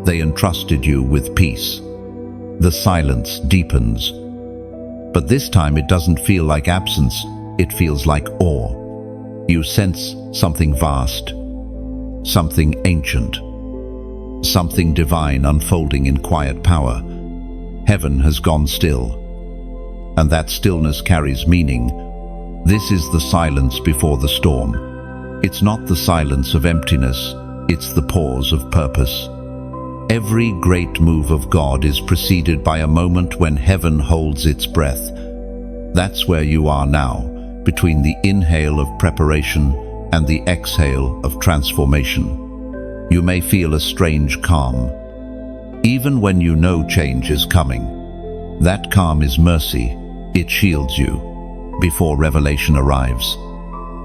they entrusted you with peace. The silence deepens. But this time it doesn't feel like absence, it feels like awe. You sense something vast, something ancient, something divine unfolding in quiet power. Heaven has gone still, and that stillness carries meaning. This is the silence before the storm. It's not the silence of emptiness, it's the pause of purpose. Every great move of God is preceded by a moment when heaven holds its breath. That's where you are now, between the inhale of preparation and the exhale of transformation. You may feel a strange calm, even when you know change is coming. That calm is mercy, it shields you before revelation arrives.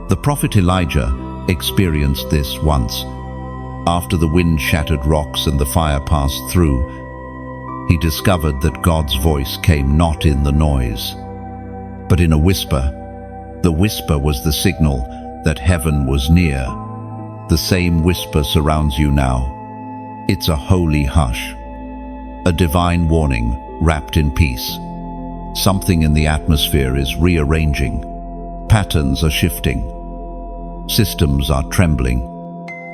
The prophet Elijah experienced this once. After the wind shattered rocks and the fire passed through, he discovered that God's voice came not in the noise, but in a whisper. The whisper was the signal that heaven was near. The same whisper surrounds you now. It's a holy hush, a divine warning wrapped in peace. Something in the atmosphere is rearranging. Patterns are shifting. Systems are trembling.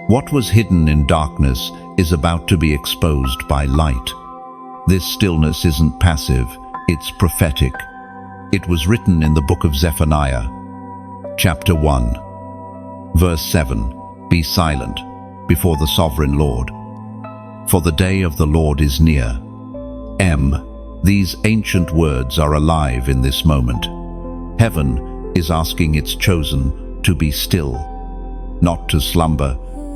What was hidden in darkness is about to be exposed by light. This stillness isn't passive, it's prophetic. It was written in the book of Zephaniah, chapter 1, verse 7. Be silent before the sovereign Lord, for the day of the Lord is near. These ancient words are alive in this moment. Heaven is asking its chosen to be still, not to slumber,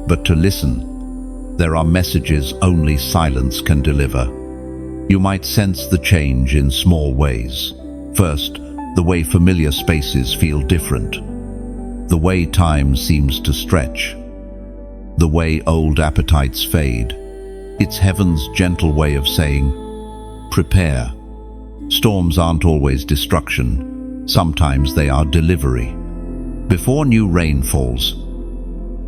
but to listen. There are messages only silence can deliver. You might sense the change in small ways. First, the way familiar spaces feel different. The way time seems to stretch. The way old appetites fade. It's heaven's gentle way of saying, prepare. Storms aren't always destruction. Sometimes they are delivery. Before new rain falls,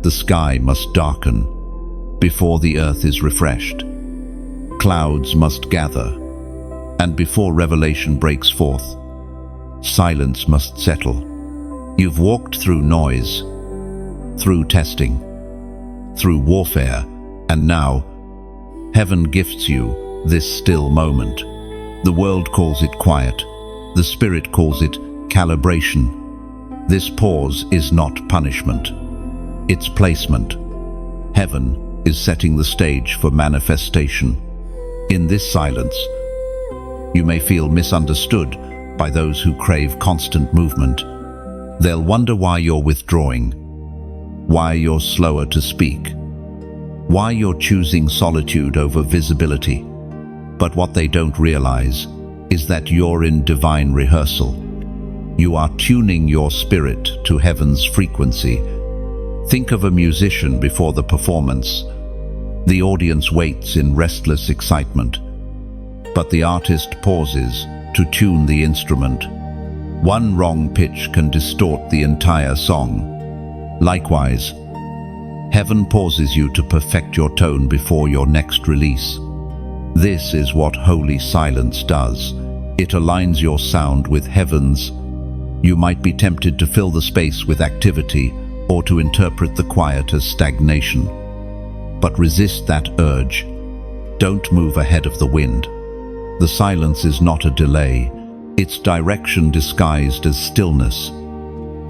The sky must darken before the earth is refreshed. Clouds must gather, and before revelation breaks forth, silence must settle. You've walked through noise, through testing, through warfare, and now heaven gifts you this still moment. The world calls it quiet. The Spirit calls it calibration. This pause is not punishment. It's placement. Heaven is setting the stage for manifestation. In this silence, you may feel misunderstood by those who crave constant movement. They'll wonder why you're withdrawing, why you're slower to speak, why you're choosing solitude over visibility. But what they don't realize is that you're in divine rehearsal. You are tuning your spirit to heaven's frequency. Think of a musician before the performance. The audience waits in restless excitement, but the artist pauses to tune the instrument. One wrong pitch can distort the entire song. Likewise, heaven pauses you to perfect your tone before your next release. This is what holy silence does. It aligns your sound with heaven's. You might be tempted to fill the space with activity or to interpret the quiet as stagnation. But resist that urge. Don't move ahead of the wind. The silence is not a delay. It's direction disguised as stillness.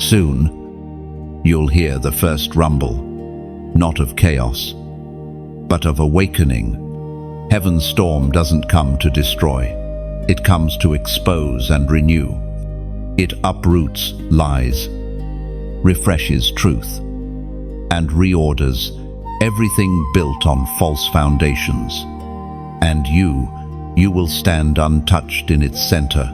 Soon, you'll hear the first rumble, not of chaos, but of awakening. Heaven's storm doesn't come to destroy. It comes to expose and renew. It uproots lies, refreshes truth, and reorders everything built on false foundations. And you will stand untouched in its center,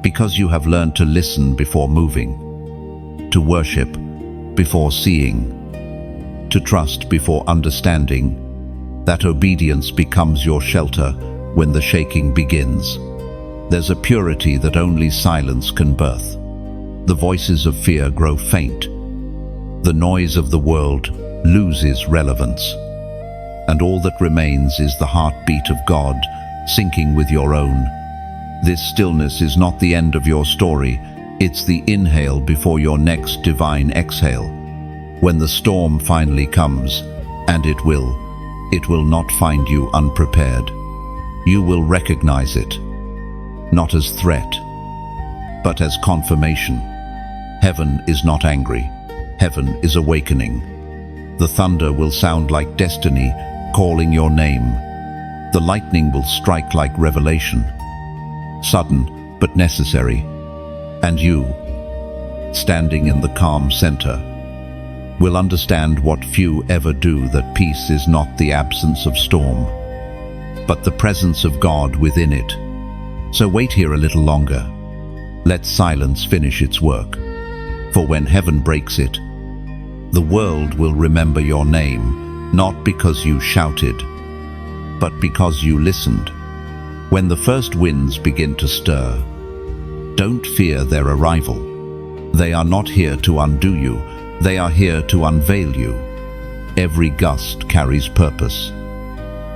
because you have learned to listen before moving, to worship before seeing, to trust before understanding. That obedience becomes your shelter when the shaking begins. There's a purity that only silence can birth. The voices of fear grow faint. The noise of the world loses relevance. And all that remains is the heartbeat of God syncing with your own. This stillness is not the end of your story. It's the inhale before your next divine exhale. When the storm finally comes, and it will not find you unprepared. You will recognize it, not as threat, but as confirmation. Heaven is not angry. Heaven is awakening. The thunder will sound like destiny calling your name. The lightning will strike like revelation, sudden but necessary. And you, standing in the calm center, will understand what few ever do, that peace is not the absence of storm, but the presence of God within it. So wait here a little longer. Let silence finish its work. For when heaven breaks it, the world will remember your name, not because you shouted, but because you listened. When the first winds begin to stir, don't fear their arrival. They are not here to undo you. They are here to unveil you. Every gust carries purpose.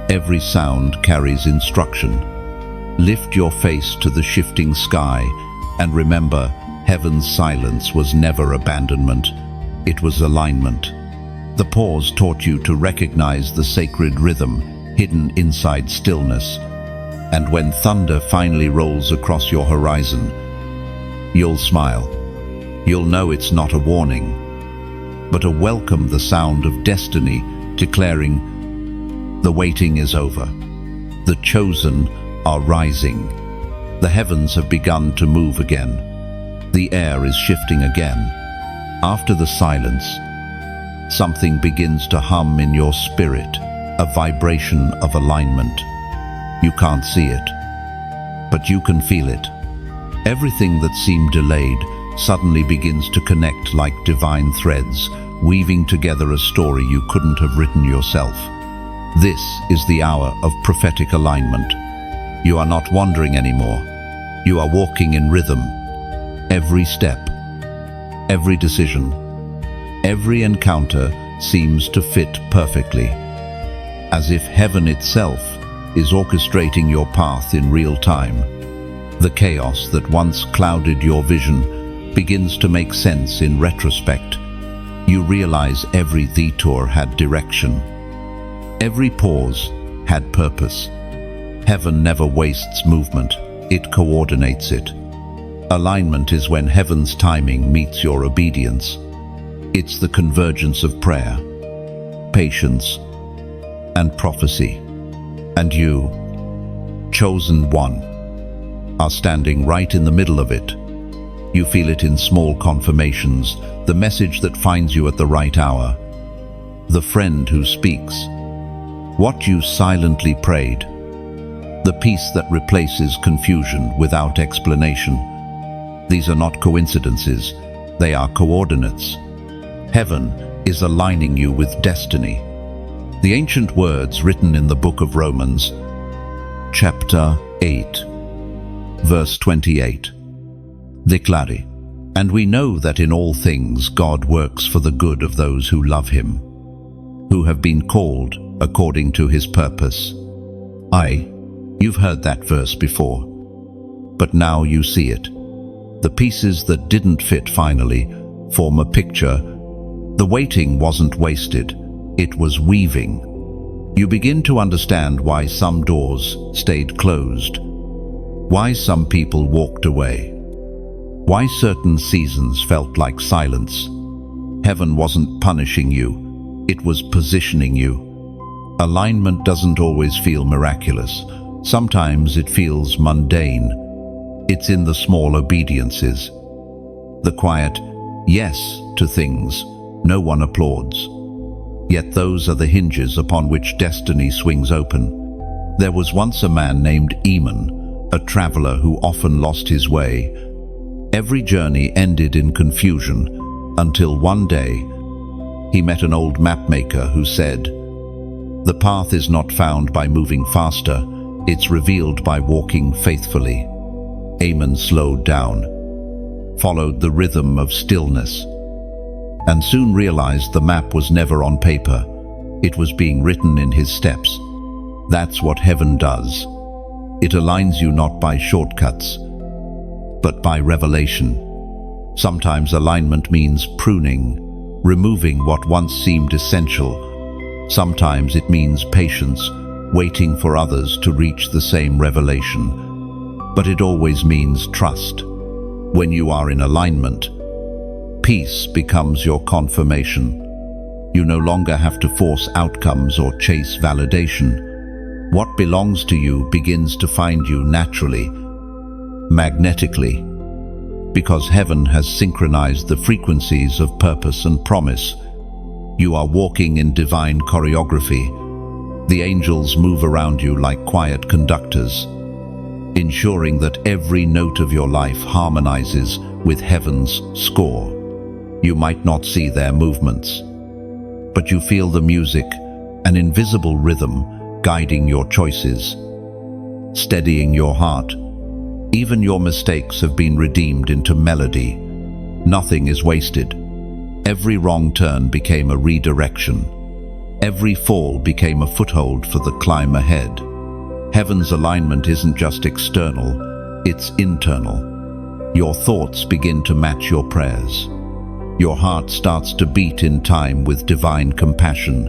Every sound carries instruction. Lift your face to the shifting sky and remember, heaven's silence was never abandonment. It was alignment. The pause taught you to recognize the sacred rhythm hidden inside stillness. And when thunder finally rolls across your horizon, you'll smile. You'll know it's not a warning, but a welcome, the sound of destiny declaring, the waiting is over. The chosen are rising. The heavens have begun to move again. The air is shifting again. After the silence, something begins to hum in your spirit, a vibration of alignment. You can't see it, but you can feel it. Everything that seemed delayed suddenly begins to connect like divine threads, weaving together a story you couldn't have written yourself. This is the hour of prophetic alignment. You are not wandering anymore. You are walking in rhythm. Every step, every decision, every encounter seems to fit perfectly, as if heaven itself is orchestrating your path in real time. The chaos that once clouded your vision begins to make sense in retrospect. You realize every detour had direction. Every pause had purpose. Heaven never wastes movement, it coordinates it. Alignment is when heaven's timing meets your obedience. It's the convergence of prayer, patience, and prophecy. And you, chosen one, are standing right in the middle of it. You feel it in small confirmations, the message that finds you at the right hour, the friend who speaks, what you silently prayed, the peace that replaces confusion without explanation. These are not coincidences, they are coordinates. Heaven is aligning you with destiny. The ancient words written in the book of Romans, chapter 8, verse 28, declare, "And we know that in all things God works for the good of those who love him, who have been called according to his purpose." You've heard that verse before, but now you see it. The pieces that didn't fit finally form a picture. The waiting wasn't wasted, it was weaving. You begin to understand why some doors stayed closed, why some people walked away, why certain seasons felt like silence. Heaven wasn't punishing you, it was positioning you. Alignment doesn't always feel miraculous. Sometimes it feels mundane. It's in the small obediences, the quiet yes to things no one applauds. Yet those are the hinges upon which destiny swings open. There was once a man named Eamon, a traveler who often lost his way. Every journey ended in confusion until one day he met an old mapmaker who said, "The path is not found by moving faster, it's revealed by walking faithfully." Eamon slowed down, followed the rhythm of stillness, and soon realized the map was never on paper. It was being written in his steps. That's what heaven does. It aligns you not by shortcuts, but by revelation. Sometimes alignment means pruning, removing what once seemed essential. Sometimes it means patience, waiting for others to reach the same revelation. But it always means trust. When you are in alignment, peace becomes your confirmation. You no longer have to force outcomes or chase validation. What belongs to you begins to find you naturally, magnetically, because heaven has synchronized the frequencies of purpose and promise. You are walking in divine choreography. The angels move around you like quiet conductors, ensuring that every note of your life harmonizes with heaven's score. You might not see their movements, but you feel the music, an invisible rhythm guiding your choices, steadying your heart. Even your mistakes have been redeemed into melody. Nothing is wasted. Every wrong turn became a redirection. Every fall became a foothold for the climb ahead. Heaven's alignment isn't just external, it's internal. Your thoughts begin to match your prayers. Your heart starts to beat in time with divine compassion.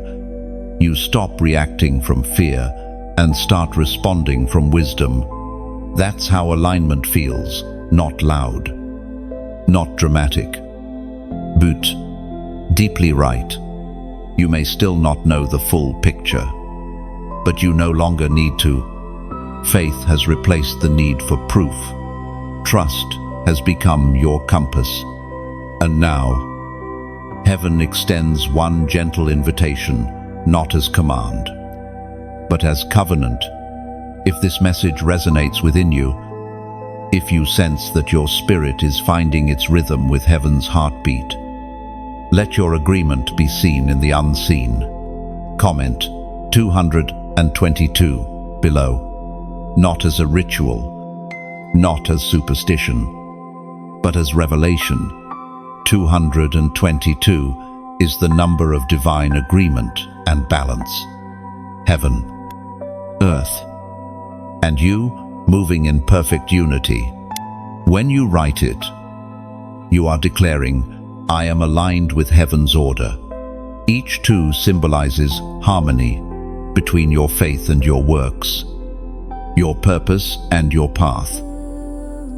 You stop reacting from fear and start responding from wisdom. That's how alignment feels, not loud, not dramatic, but deeply right. You may still not know the full picture, but you no longer need to. Faith has replaced the need for proof. Trust has become your compass. And now, heaven extends one gentle invitation, not as command, but as covenant. If this message resonates within you, if you sense that your spirit is finding its rhythm with heaven's heartbeat, let your agreement be seen in the unseen. Comment 222 below. Not as a ritual, not as superstition, but as revelation. 222 is the number of divine agreement and balance. Heaven, earth, and you moving in perfect unity. When you write it, you are declaring, I am aligned with heaven's order. Each two symbolizes harmony between your faith and your works, your purpose and your path,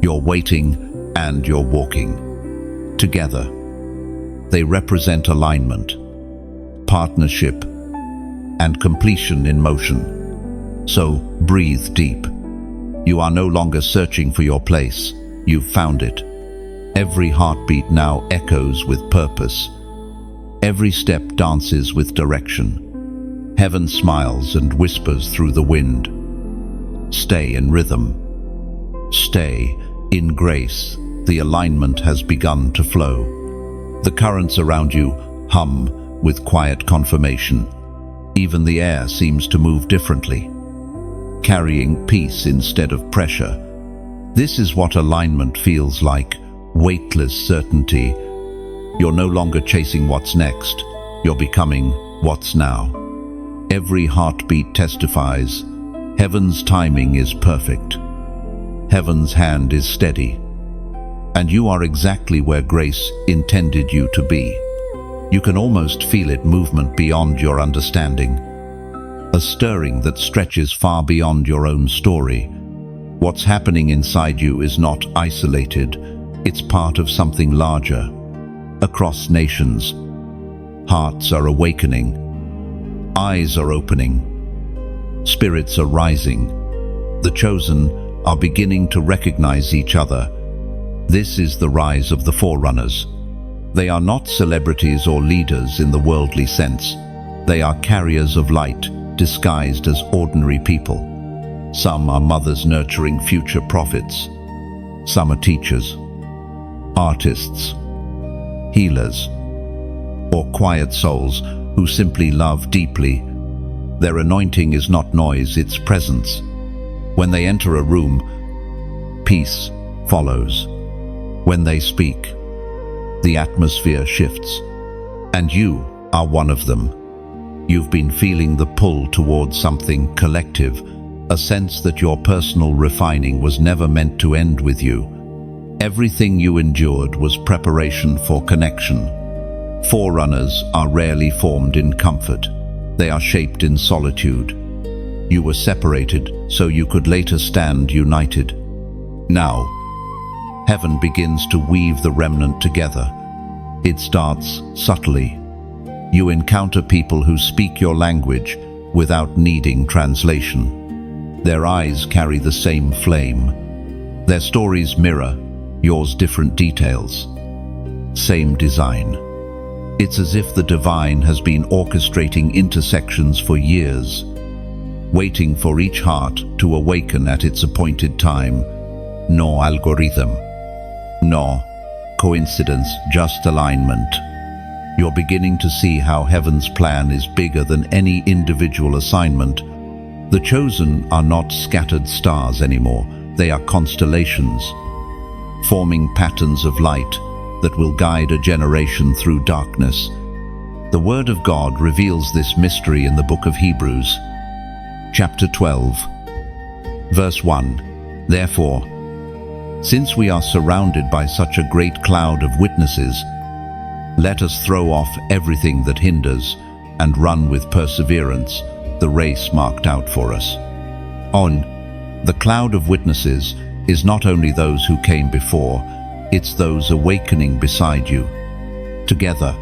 your waiting and your walking. Together, they represent alignment, partnership, and completion in motion. So breathe deep. You are no longer searching for your place. You've found it. Every heartbeat now echoes with purpose. Every step dances with direction. Heaven smiles and whispers through the wind. Stay in rhythm. Stay in grace. The alignment has begun to flow. The currents around you hum with quiet confirmation. Even the air seems to move differently, carrying peace instead of pressure. This is what alignment feels like, weightless certainty. You're no longer chasing what's next, you're becoming what's now. Every heartbeat testifies, heaven's timing is perfect. Heaven's hand is steady, and you are exactly where grace intended you to be. You can almost feel it movement beyond your understanding, a stirring that stretches far beyond your own story. What's happening inside you is not isolated, it's part of something larger. Across nations, hearts are awakening, eyes are opening, spirits are rising. The chosen are beginning to recognize each other. This is the rise of the forerunners. They are not celebrities or leaders in the worldly sense. They are carriers of light, disguised as ordinary people. Some are mothers nurturing future prophets. Some are teachers, artists, healers, or quiet souls who simply love deeply. Their anointing is not noise, it's presence. When they enter a room, peace follows. When they speak, the atmosphere shifts. And you are one of them. You've been feeling the pull towards something collective, a sense that your personal refining was never meant to end with you. Everything you endured was preparation for connection. Forerunners are rarely formed in comfort. They are shaped in solitude. You were separated so you could later stand united. Now, heaven begins to weave the remnant together. It starts subtly. You encounter people who speak your language without needing translation. Their eyes carry the same flame. Their stories mirror yours, different details, same design. It's as if the divine has been orchestrating intersections for years, waiting for each heart to awaken at its appointed time. No algorithm, no coincidence, just alignment. You're beginning to see how heaven's plan is bigger than any individual assignment. The chosen are not scattered stars anymore. They are constellations, forming patterns of light that will guide a generation through darkness. The Word of God reveals this mystery in the book of Hebrews, chapter 12, verse 1. Therefore, since we are surrounded by such a great cloud of witnesses, let us throw off everything that hinders and run with perseverance the race marked out for us. The cloud of witnesses is not only those who came before, it's those awakening beside you. Together,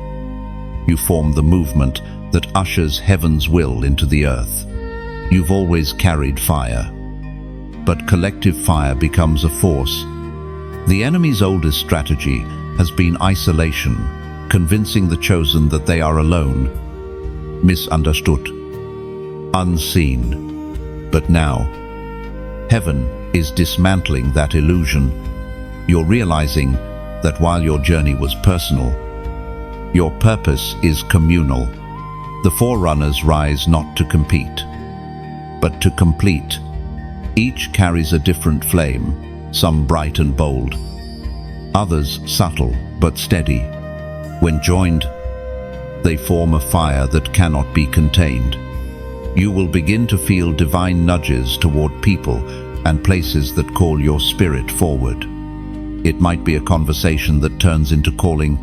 you form the movement that ushers heaven's will into the earth. You've always carried fire, but collective fire becomes a force. The enemy's oldest strategy has been isolation, convincing the chosen that they are alone, misunderstood, unseen. But now, heaven is dismantling that illusion. You're realizing that while your journey was personal, your purpose is communal. The forerunners rise not to compete, but to complete. Each carries a different flame, some bright and bold, others subtle but steady. When joined, They form a fire that cannot be contained. You will begin to feel divine nudges toward people and places that call your spirit forward. It might be a conversation that turns into calling,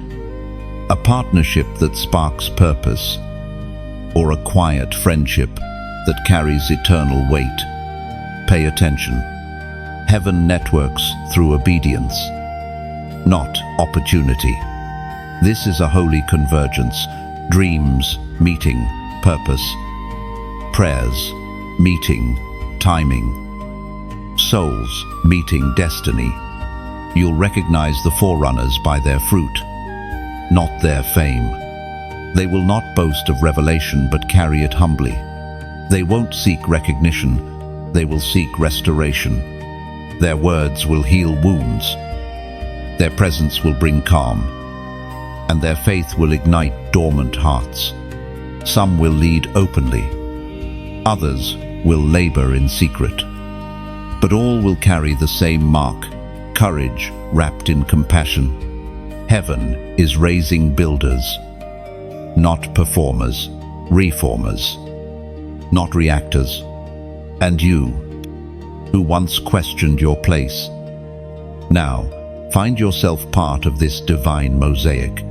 a partnership that sparks purpose, or a quiet friendship that carries eternal weight. Pay attention. Heaven networks through obedience, not opportunity. This is a holy convergence. Dreams meeting purpose, prayers meeting timing, souls meeting destiny. You'll recognize the forerunners by their fruit, not their fame. They will not boast of revelation but carry it humbly. They won't seek recognition, they will seek restoration. Their words will heal wounds. Their presence will bring calm, and their faith will ignite dormant hearts. Some will lead openly, others will labor in secret. But all will carry the same mark, courage wrapped in compassion. Heaven is raising builders, not performers, reformers, not reactors. And you, who once questioned your place, now find yourself part of this divine mosaic.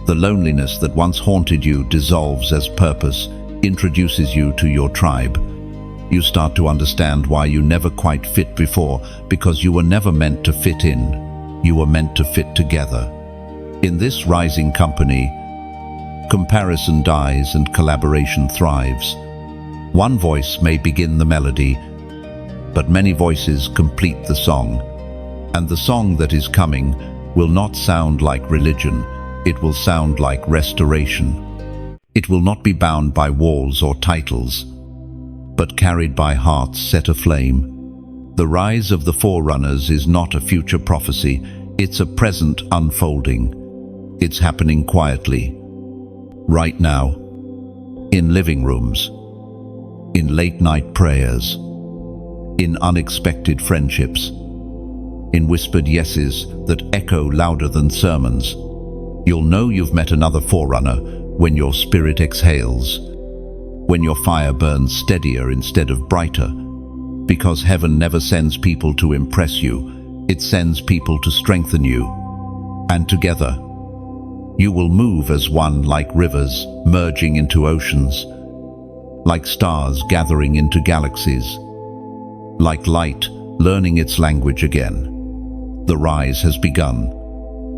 The loneliness that once haunted you dissolves as purpose introduces you to your tribe. You start to understand why you never quite fit before, because you were never meant to fit in. You were meant to fit together. In this rising company, comparison dies and collaboration thrives. One voice may begin the melody, but many voices complete the song. And the song that is coming will not sound like religion, it will sound like restoration. It will not be bound by walls or titles, but carried by hearts set aflame. The rise of the forerunners is not a future prophecy, it's a present unfolding. It's happening quietly, right now, in living rooms, in late-night prayers, in unexpected friendships, in whispered yeses that echo louder than sermons. You'll know you've met another forerunner when your spirit exhales, when your fire burns steadier instead of brighter, because heaven never sends people to impress you, it sends people to strengthen you. And together, you will move as one, like rivers merging into oceans, like stars gathering into galaxies, like light learning its language again. The rise has begun.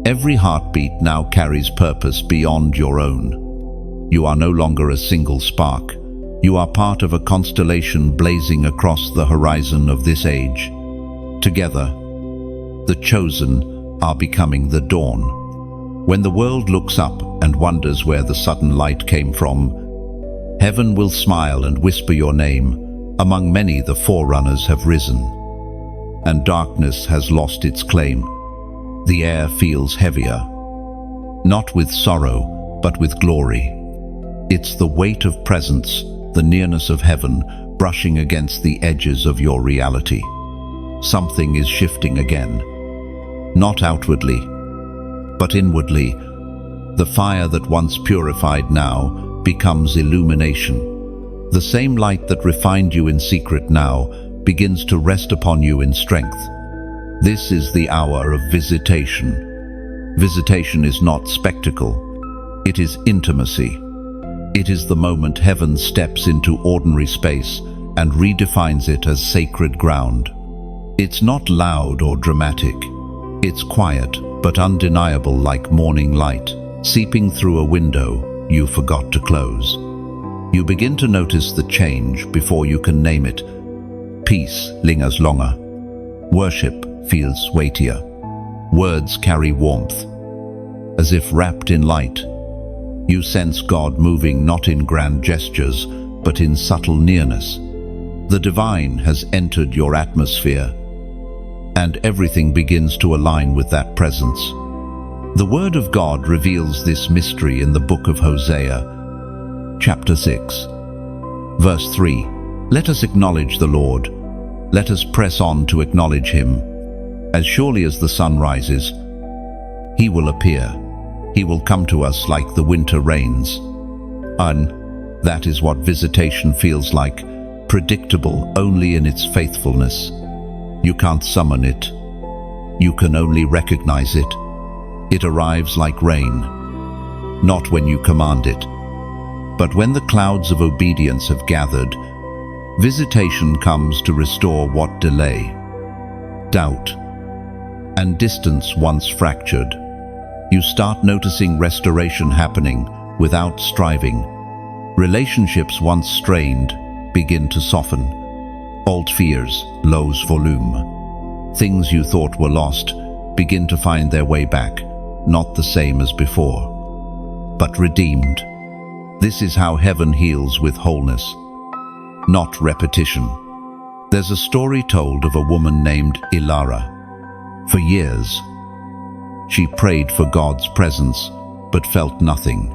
Every heartbeat now carries purpose beyond your own. You are no longer a single spark. You are part of a constellation blazing across the horizon of this age. Together, the chosen are becoming the dawn. When the world looks up and wonders where the sudden light came from, heaven will smile and whisper your name. Among many, the forerunners have risen, and darkness has lost its claim. The air feels heavier, not with sorrow, but with glory. It's the weight of presence, the nearness of heaven, brushing against the edges of your reality. Something is shifting again, not outwardly, but inwardly. The fire that once purified now becomes illumination. The same light that refined you in secret now begins to rest upon you in strength. This is the hour of visitation. Visitation is not spectacle. It is intimacy. It is the moment heaven steps into ordinary space and redefines it as sacred ground. It's not loud or dramatic. It's quiet but undeniable, like morning light, seeping through a window you forgot to close. You begin to notice the change before you can name it. Peace lingers longer. Worship feels weightier. Words carry warmth. As if wrapped in light, you sense God moving not in grand gestures, but in subtle nearness. The divine has entered your atmosphere, and everything begins to align with that presence. The Word of God reveals this mystery in the book of Hosea, chapter 6, verse 3. Let us acknowledge the Lord. Let us press on to acknowledge Him. As surely as the sun rises, He will appear. He will come to us like the winter rains. And that is what visitation feels like, predictable only in its faithfulness. You can't summon it. You can only recognize it. It arrives like rain, not when you command it, but when the clouds of obedience have gathered. Visitation comes to restore what delay, doubt, and distance once fractured. You start noticing restoration happening without striving. Relationships once strained begin to soften. Old fears lose volume. Things you thought were lost begin to find their way back, not the same as before, but redeemed. This is how heaven heals with wholeness, not repetition. There's a story told of a woman named Ilara. For years, she prayed for God's presence, but felt nothing.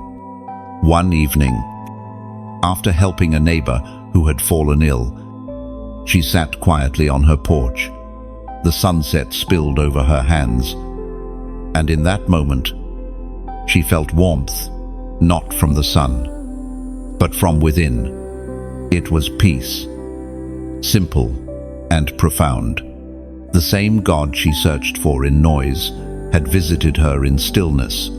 One evening, after helping a neighbor who had fallen ill, she sat quietly on her porch. The sunset spilled over her hands, and in that moment, she felt warmth, not from the sun, but from within. It was peace, simple and profound. The same God she searched for in noise had visited her in stillness.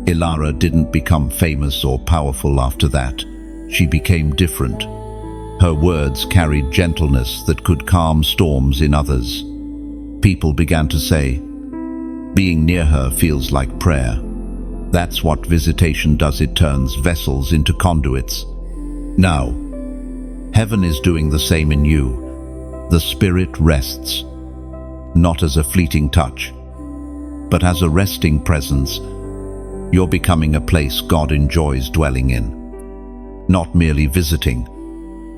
Ilara didn't become famous or powerful after that. She became different. Her words carried gentleness that could calm storms in others. People began to say, "Being near her feels like prayer." That's what visitation does. It turns vessels into conduits. Now, heaven is doing the same in you. The Spirit rests, not as a fleeting touch, but as a resting presence. You're becoming a place God enjoys dwelling in, not merely visiting.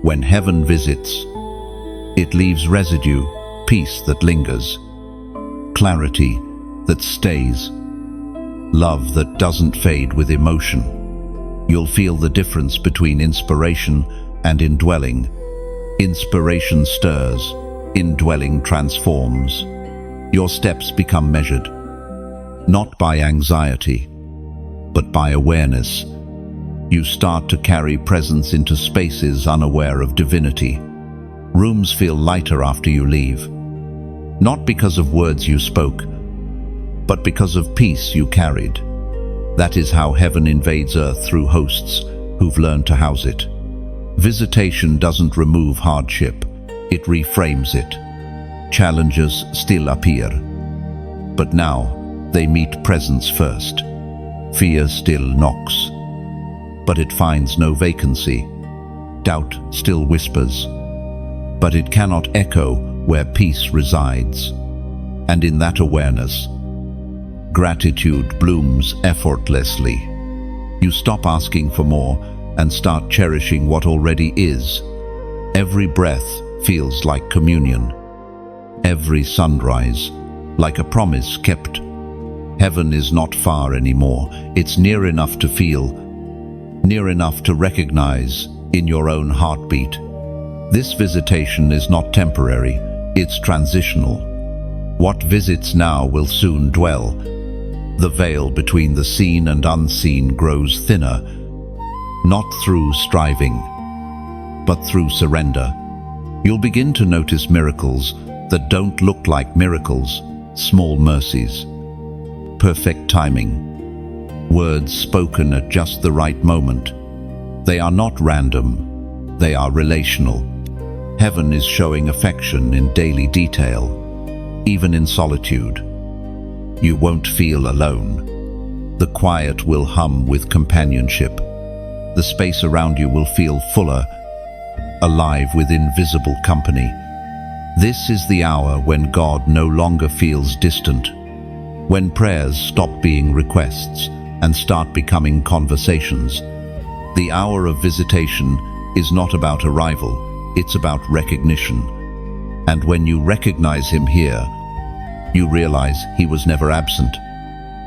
When heaven visits, it leaves residue, peace that lingers, clarity that stays, love that doesn't fade with emotion. You'll feel the difference between inspiration and indwelling. Inspiration stirs, indwelling transforms. Your steps become measured, not by anxiety, but by awareness. You start to carry presence into spaces unaware of divinity. Rooms feel lighter after you leave, not because of words you spoke, but because of peace you carried. That is how heaven invades earth, through hosts who've learned to house it. Visitation doesn't remove hardship, it reframes it. Challenges still appear, but now they meet presence first. Fear still knocks, but it finds no vacancy. Doubt still whispers, but it cannot echo where peace resides. And in that awareness, gratitude blooms effortlessly. You stop asking for more and start cherishing what already is. Every breath feels like communion. Every sunrise, like a promise kept. Heaven is not far anymore. It's near enough to feel, near enough to recognize in your own heartbeat. This visitation is not temporary, it's transitional. What visits now will soon dwell. The veil between the seen and unseen grows thinner, not through striving, but through surrender. You'll begin to notice miracles that don't look like miracles, small mercies, perfect timing, words spoken at just the right moment. They are not random, they are relational. Heaven is showing affection in daily detail, even in solitude. You won't feel alone. The quiet will hum with companionship. The space around you will feel fuller, alive with invisible company. This is the hour when God no longer feels distant, when prayers stop being requests and start becoming conversations. The hour of visitation is not about arrival, it's about recognition. And when you recognize Him here, you realize He was never absent.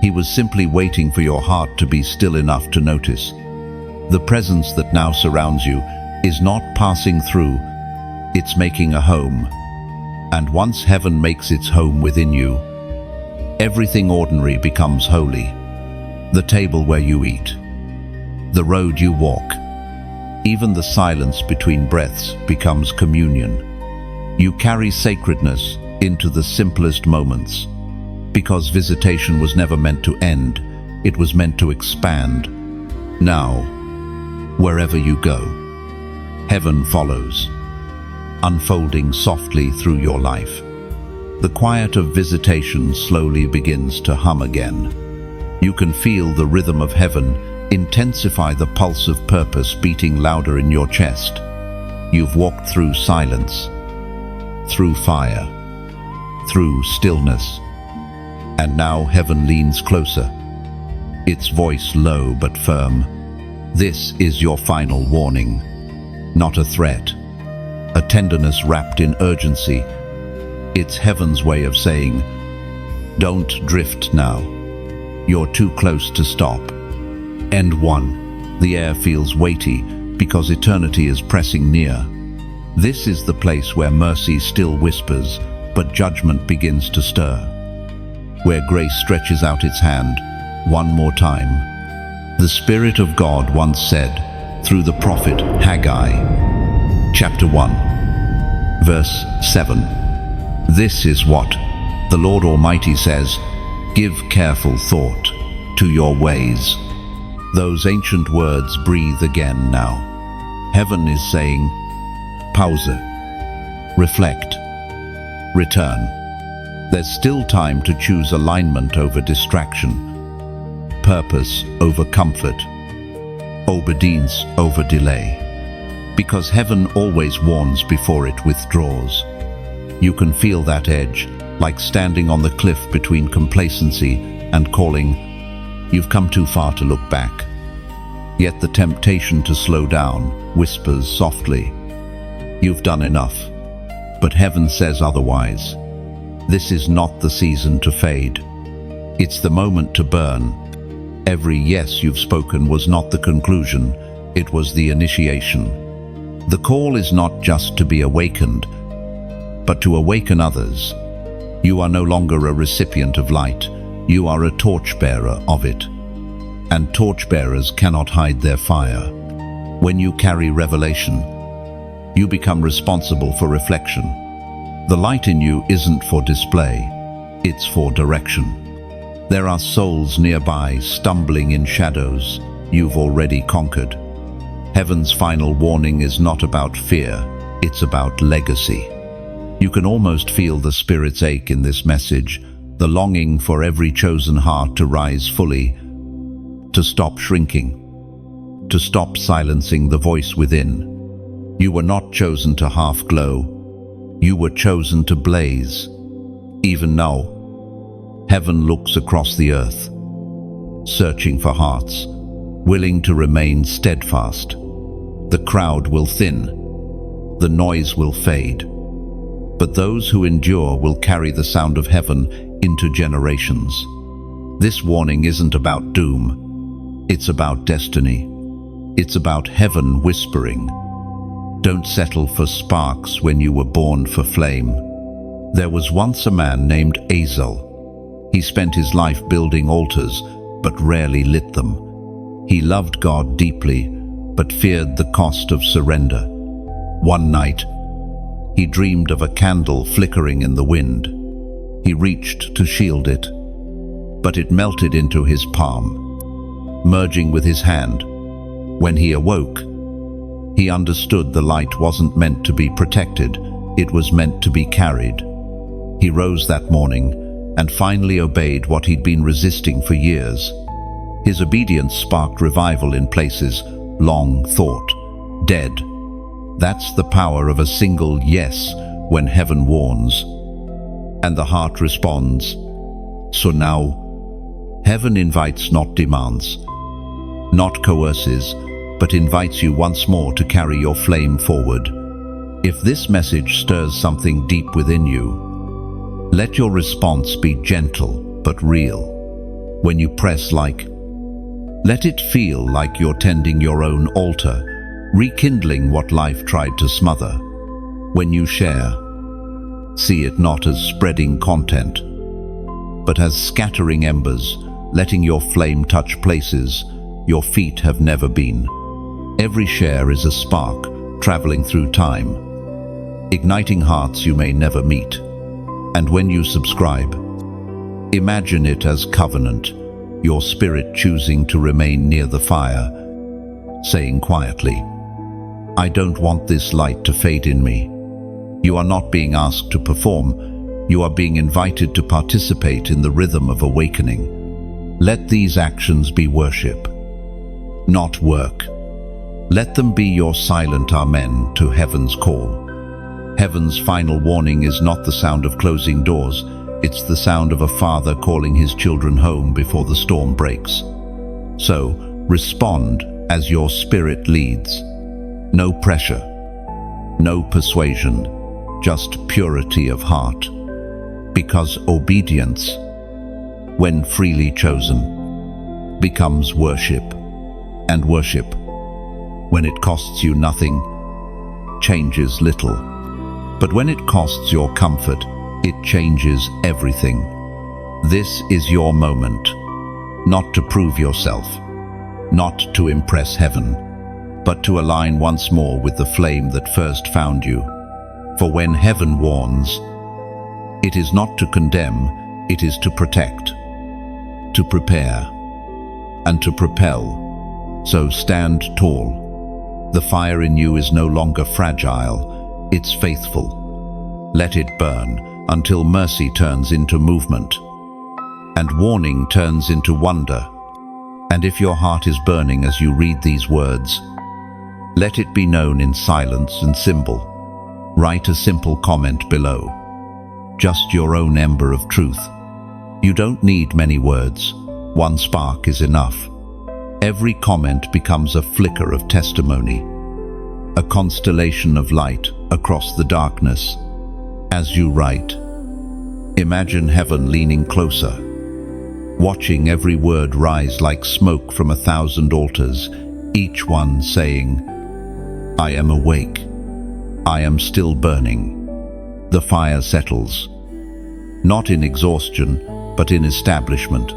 He was simply waiting for your heart to be still enough to notice. The presence that now surrounds you is not passing through, it's making a home. And once heaven makes its home within you, everything ordinary becomes holy. the table where you eat, the road you walk. Even the silence between breaths becomes communion. You carry sacredness into the simplest moments, because visitation was never meant to end, it was meant to expand. Now, wherever you go, heaven follows, unfolding softly through your life. The quiet of visitation slowly begins to hum again. You can feel the rhythm of heaven intensify, the pulse of purpose beating louder in your chest. You've walked through silence, through fire, through stillness, and now heaven leans closer, its voice low but firm. This is your final warning, not a threat, a tenderness wrapped in urgency. It's heaven's way of saying, don't drift now. You're too close to stop. End 1. The air feels weighty because eternity is pressing near. This is the place where mercy still whispers, but judgment begins to stir. Where grace stretches out its hand, one more time. The Spirit of God once said, through the prophet Haggai, chapter 1, verse 7, "This is what the Lord Almighty says, give careful thought to your ways." Those ancient words breathe again now. Heaven is saying, pause, reflect, return. There's still time to choose alignment over distraction, purpose over comfort, obedience over delay. Because heaven always warns before it withdraws. You can feel that edge, like standing on the cliff between complacency and calling. You've come too far to look back. Yet the temptation to slow down whispers softly, you've done enough. But heaven says otherwise. This is not the season to fade. It's the moment to burn. Every yes you've spoken was not the conclusion, it was the initiation. The call is not just to be awakened, but to awaken others. You are no longer a recipient of light, you are a torchbearer of it. And torchbearers cannot hide their fire. When you carry revelation, you become responsible for reflection. The light in you isn't for display, it's for direction. There are souls nearby stumbling in shadows you've already conquered. Heaven's final warning is not about fear, it's about legacy. You can almost feel the Spirit's ache in this message, the longing for every chosen heart to rise fully, to stop shrinking, to stop silencing the voice within. You were not chosen to half glow, you were chosen to blaze. Even now, heaven looks across the earth, searching for hearts, willing to remain steadfast. The crowd will thin, the noise will fade, but those who endure will carry the sound of heaven into generations. This warning isn't about doom, it's about destiny. It's about heaven whispering, don't settle for sparks when you were born for flame. There was once a man named Azel. He spent his life building altars, but rarely lit them. He loved God deeply, but feared the cost of surrender. One night, he dreamed of a candle flickering in the wind. He reached to shield it, but it melted into his palm, merging with his hand. When he awoke, he understood the light wasn't meant to be protected, it was meant to be carried. He rose that morning and finally obeyed what he'd been resisting for years. His obedience sparked revival in places long thought dead. That's the power of a single yes when heaven warns, and the heart responds. So now, heaven invites, not demands, not coerces, but invites you once more to carry your flame forward. If this message stirs something deep within you, let your response be gentle but real. When you press like, let it feel like you're tending your own altar, rekindling what life tried to smother. When you share, see it not as spreading content, but as scattering embers, letting your flame touch places your feet have never been. Every share is a spark traveling through time, igniting hearts you may never meet. And when you subscribe, imagine it as covenant, your spirit choosing to remain near the fire, saying quietly, "I don't want this light to fade in me." You are not being asked to perform, you are being invited to participate in the rhythm of awakening. Let these actions be worship, not work. Let them be your silent amen to heaven's call. Heaven's final warning is not the sound of closing doors, it's the sound of a father calling his children home before the storm breaks. So, respond as your spirit leads. No pressure, no persuasion, just purity of heart. Because obedience, when freely chosen, becomes worship. And worship, when it costs you nothing, changes little. But when it costs your comfort, it changes everything. This is your moment, not to prove yourself, not to impress heaven, but to align once more with the flame that first found you. For when heaven warns, it is not to condemn, it is to protect, to prepare, and to propel. So stand tall. The fire in you is no longer fragile, it's faithful. Let it burn until mercy turns into movement, and warning turns into wonder. And if your heart is burning as you read these words, let it be known in silence and symbol. Write a simple comment below, just your own ember of truth. You don't need many words, one spark is enough. Every comment becomes a flicker of testimony, a constellation of light across the darkness. As you write, imagine heaven leaning closer, watching every word rise like smoke from 1,000 altars, each one saying, "I am awake, I am still burning." The fire settles, not in exhaustion, but in establishment.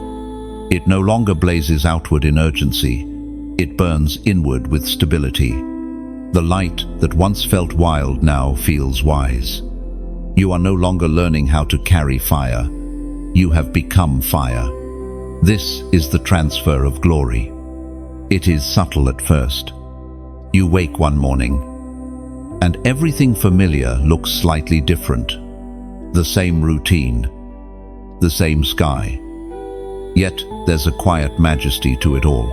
It no longer blazes outward in urgency, it burns inward with stability. The light that once felt wild now feels wise. You are no longer learning how to carry fire, you have become fire. This is the transfer of glory. It is subtle at first. You wake one morning, and everything familiar looks slightly different. The same routine, the same sky. Yet there's a quiet majesty to it all.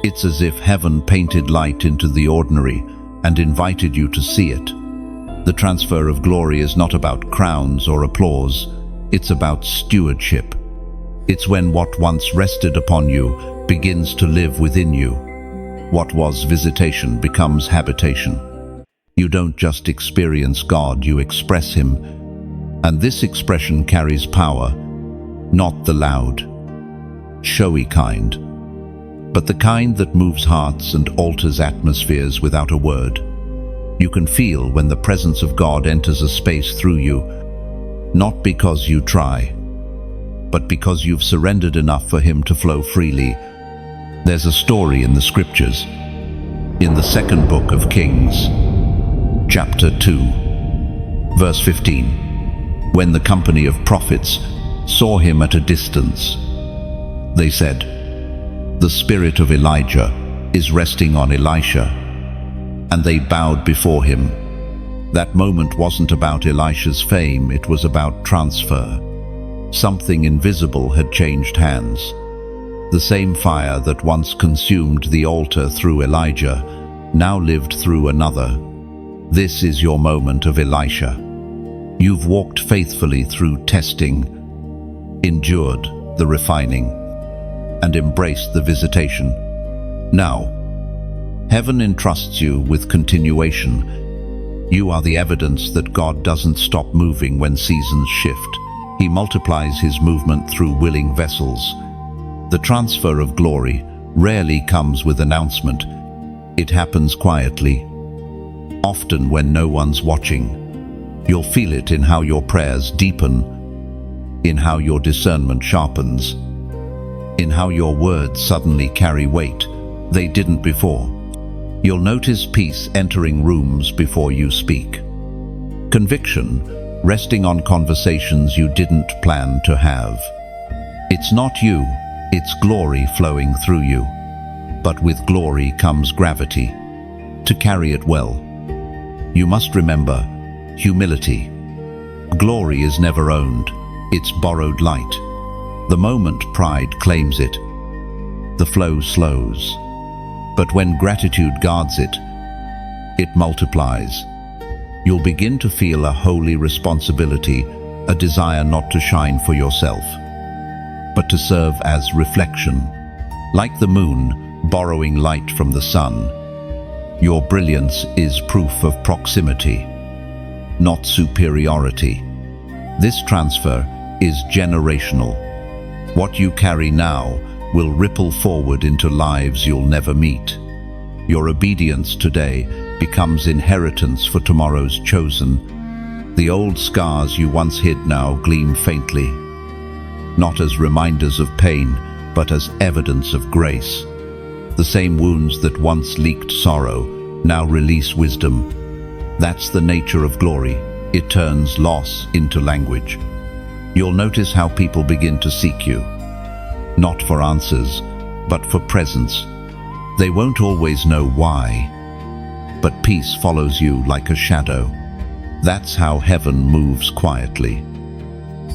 It's as if heaven painted light into the ordinary and invited you to see it. The transfer of glory is not about crowns or applause, it's about stewardship. It's when what once rested upon you begins to live within you. What was visitation becomes habitation. You don't just experience God, you express Him. And this expression carries power, not the loud, showy kind, but the kind that moves hearts and alters atmospheres without a word. You can feel when the presence of God enters a space through you, not because you try, but because you've surrendered enough for Him to flow freely. There's a story in the scriptures, in the second book of Kings, chapter 2, verse 15. When the company of prophets saw him at a distance, they said, "The spirit of Elijah is resting on Elisha," and they bowed before him. That moment wasn't about Elisha's fame, it was about transfer. Something invisible had changed hands. The same fire that once consumed the altar through Elijah now lived through another. This is your moment of Elisha. You've walked faithfully through testing, endured the refining, and embraced the visitation. Now, heaven entrusts you with continuation. You are the evidence that God doesn't stop moving when seasons shift. He multiplies His movement through willing vessels. The transfer of glory rarely comes with announcement. It happens quietly, often when no one's watching. You'll feel it in how your prayers deepen, in how your discernment sharpens, in in how your words suddenly carry weight they didn't before. You'll notice peace entering rooms before you speak. Conviction resting on conversations you didn't plan to have. It's not you, it's glory flowing through you. But with glory comes gravity. To carry it well, you must remember humility. Glory is never owned, it's borrowed light. The moment pride claims it, the flow slows. But when gratitude guards it, it multiplies. You'll begin to feel a holy responsibility, a desire not to shine for yourself, but to serve as reflection. Like the moon, borrowing light from the sun, your brilliance is proof of proximity, not superiority. This transfer is generational. What you carry now will ripple forward into lives you'll never meet. Your obedience today becomes inheritance for tomorrow's chosen. The old scars you once hid now gleam faintly, not as reminders of pain, but as evidence of grace. The same wounds that once leaked sorrow now release wisdom. That's the nature of glory. It turns loss into language. You'll notice how people begin to seek you, not for answers, but for presence. They won't always know why, but peace follows you like a shadow. That's how heaven moves quietly,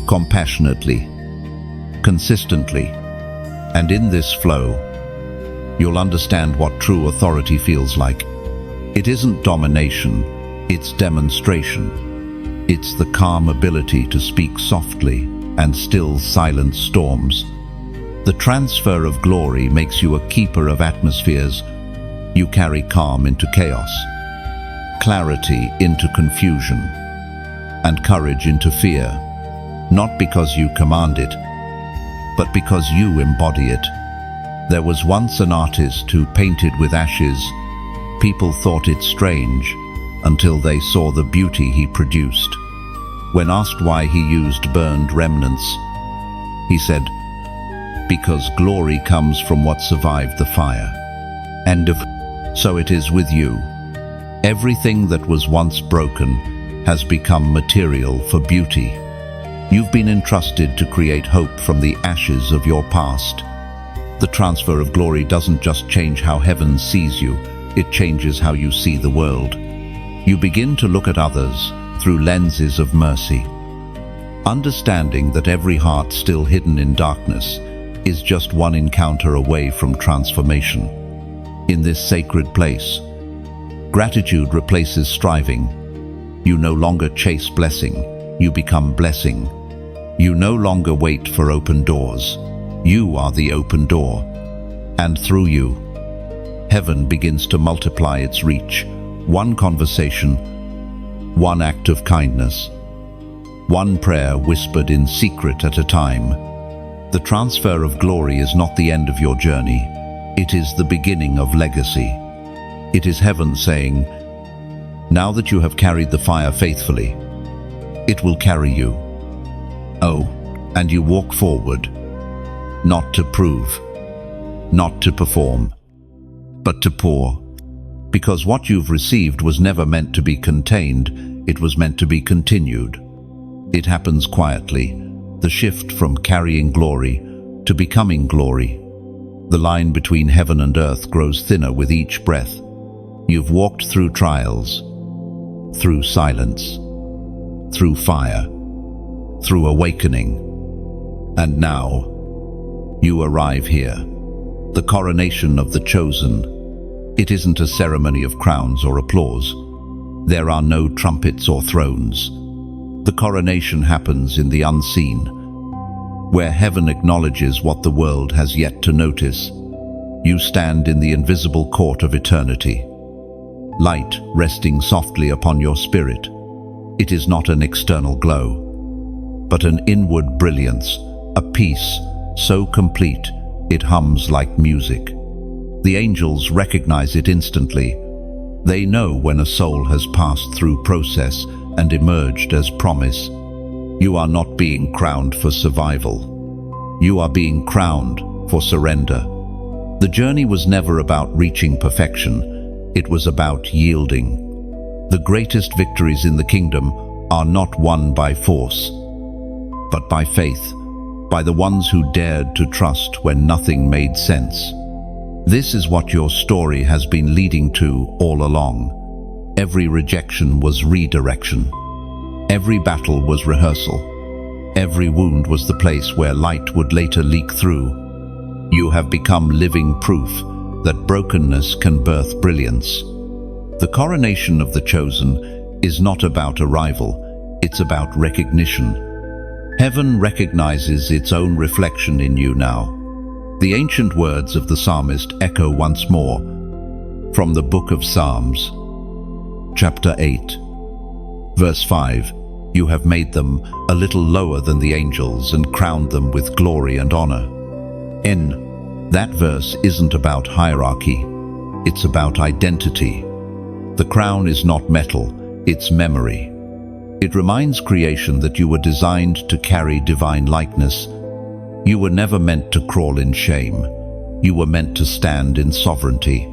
compassionately, consistently. And in this flow, you'll understand what true authority feels like. It isn't domination, it's demonstration. It's the calm ability to speak softly and still silent storms. The transfer of glory makes you a keeper of atmospheres. You carry calm into chaos, clarity into confusion, and courage into fear, not because you command it, but because you embody it. There was once an artist who painted with ashes. People thought it strange until they saw the beauty he produced. When asked why he used burned remnants, he said, "Because glory comes from what survived the fire." End of. So it is with you. Everything that was once broken has become material for beauty. You've been entrusted to create hope from the ashes of your past. The transfer of glory doesn't just change how heaven sees you, it changes how you see the world. You begin to look at others through lenses of mercy, understanding that every heart still hidden in darkness is just one encounter away from transformation. In this sacred place, gratitude replaces striving. You no longer chase blessing, you become blessing. You no longer wait for open doors. You are the open door. And through you, heaven begins to multiply its reach. One conversation, one act of kindness, one prayer whispered in secret at a time. The transfer of glory is not the end of your journey. It is the beginning of legacy. It is heaven saying, "Now that you have carried the fire faithfully, it will carry you." Oh, and you walk forward, not to prove, not to perform, but to pour. Because what you've received was never meant to be contained, it was meant to be continued. It happens quietly, the shift from carrying glory to becoming glory. The line between heaven and earth grows thinner with each breath. You've walked through trials, through silence, through fire, through awakening. And now, you arrive here, the coronation of the chosen. It isn't a ceremony of crowns or applause. There are no trumpets or thrones. The coronation happens in the unseen, where heaven acknowledges what the world has yet to notice. You stand in the invisible court of eternity, light resting softly upon your spirit. It is not an external glow, but an inward brilliance, a peace so complete it hums like music. The angels recognize it instantly. They know when a soul has passed through process and emerged as promise. You are not being crowned for survival. You are being crowned for surrender. The journey was never about reaching perfection, it was about yielding. The greatest victories in the kingdom are not won by force, but by faith, by the ones who dared to trust when nothing made sense. This is what your story has been leading to all along. Every rejection was redirection. Every battle was rehearsal. Every wound was the place where light would later leak through. You have become living proof that brokenness can birth brilliance. The coronation of the chosen is not about arrival, it's about recognition. Heaven recognizes its own reflection in you now. The ancient words of the psalmist echo once more from the book of Psalms, chapter 8, verse 5. You have made them a little lower than the angels and crowned them with glory and honor. That verse isn't about hierarchy, it's about identity. The crown is not metal, it's memory. It reminds creation that you were designed to carry divine likeness. You were never meant to crawl in shame. You were meant to stand in sovereignty.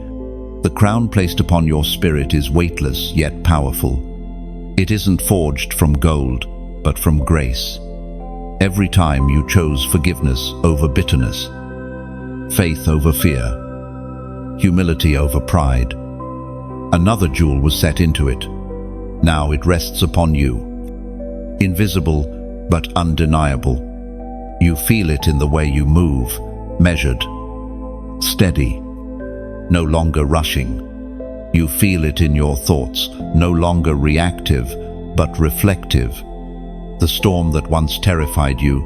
The crown placed upon your spirit is weightless yet powerful. It isn't forged from gold, but from grace. Every time you chose forgiveness over bitterness, faith over fear, humility over pride, another jewel was set into it. Now it rests upon you. Invisible but undeniable. You feel it in the way you move, measured, steady, no longer rushing. You feel it in your thoughts, no longer reactive but reflective. The storm that once terrified you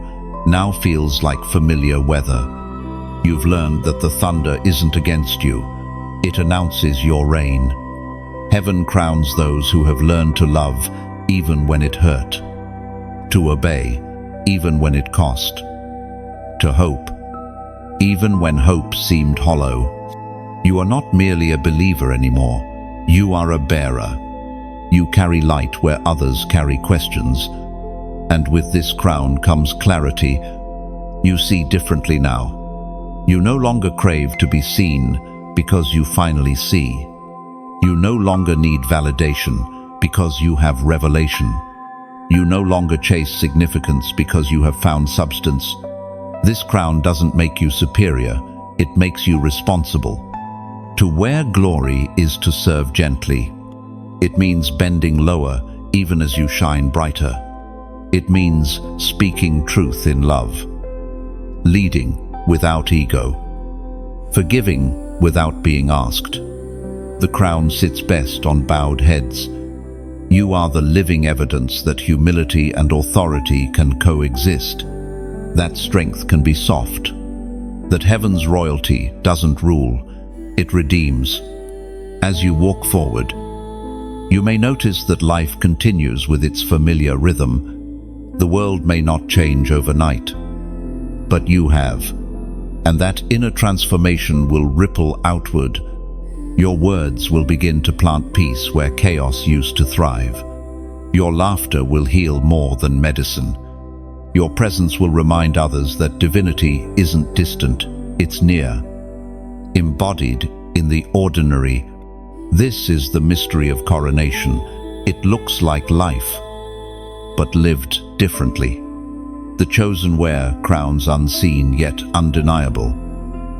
now feels like familiar weather. You've learned that the thunder isn't against you. It announces your reign. Heaven crowns those who have learned to love even when it hurt, to obey even when it cost, to hope even when hope seemed hollow. You are not merely a believer anymore, you are a bearer. You carry light where others carry questions, and with this crown comes clarity. You see differently now. You no longer crave to be seen because you finally see. You no longer need validation because you have revelation. You no longer chase significance because you have found substance. This crown doesn't make you superior, it makes you responsible. To wear glory is to serve gently. It means bending lower even as you shine brighter. It means speaking truth in love, leading without ego, forgiving without being asked. The crown sits best on bowed heads. You are the living evidence that humility and authority can coexist, that strength can be soft, that heaven's royalty doesn't rule, it redeems. As you walk forward, you may notice that life continues with its familiar rhythm. The world may not change overnight, but you have, and that inner transformation will ripple outward. Your words will begin to plant peace where chaos used to thrive. Your laughter will heal more than medicine. Your presence will remind others that divinity isn't distant, it's near, embodied in the ordinary. This is the mystery of coronation. It looks like life, but lived differently. The chosen wear crowns unseen yet undeniable,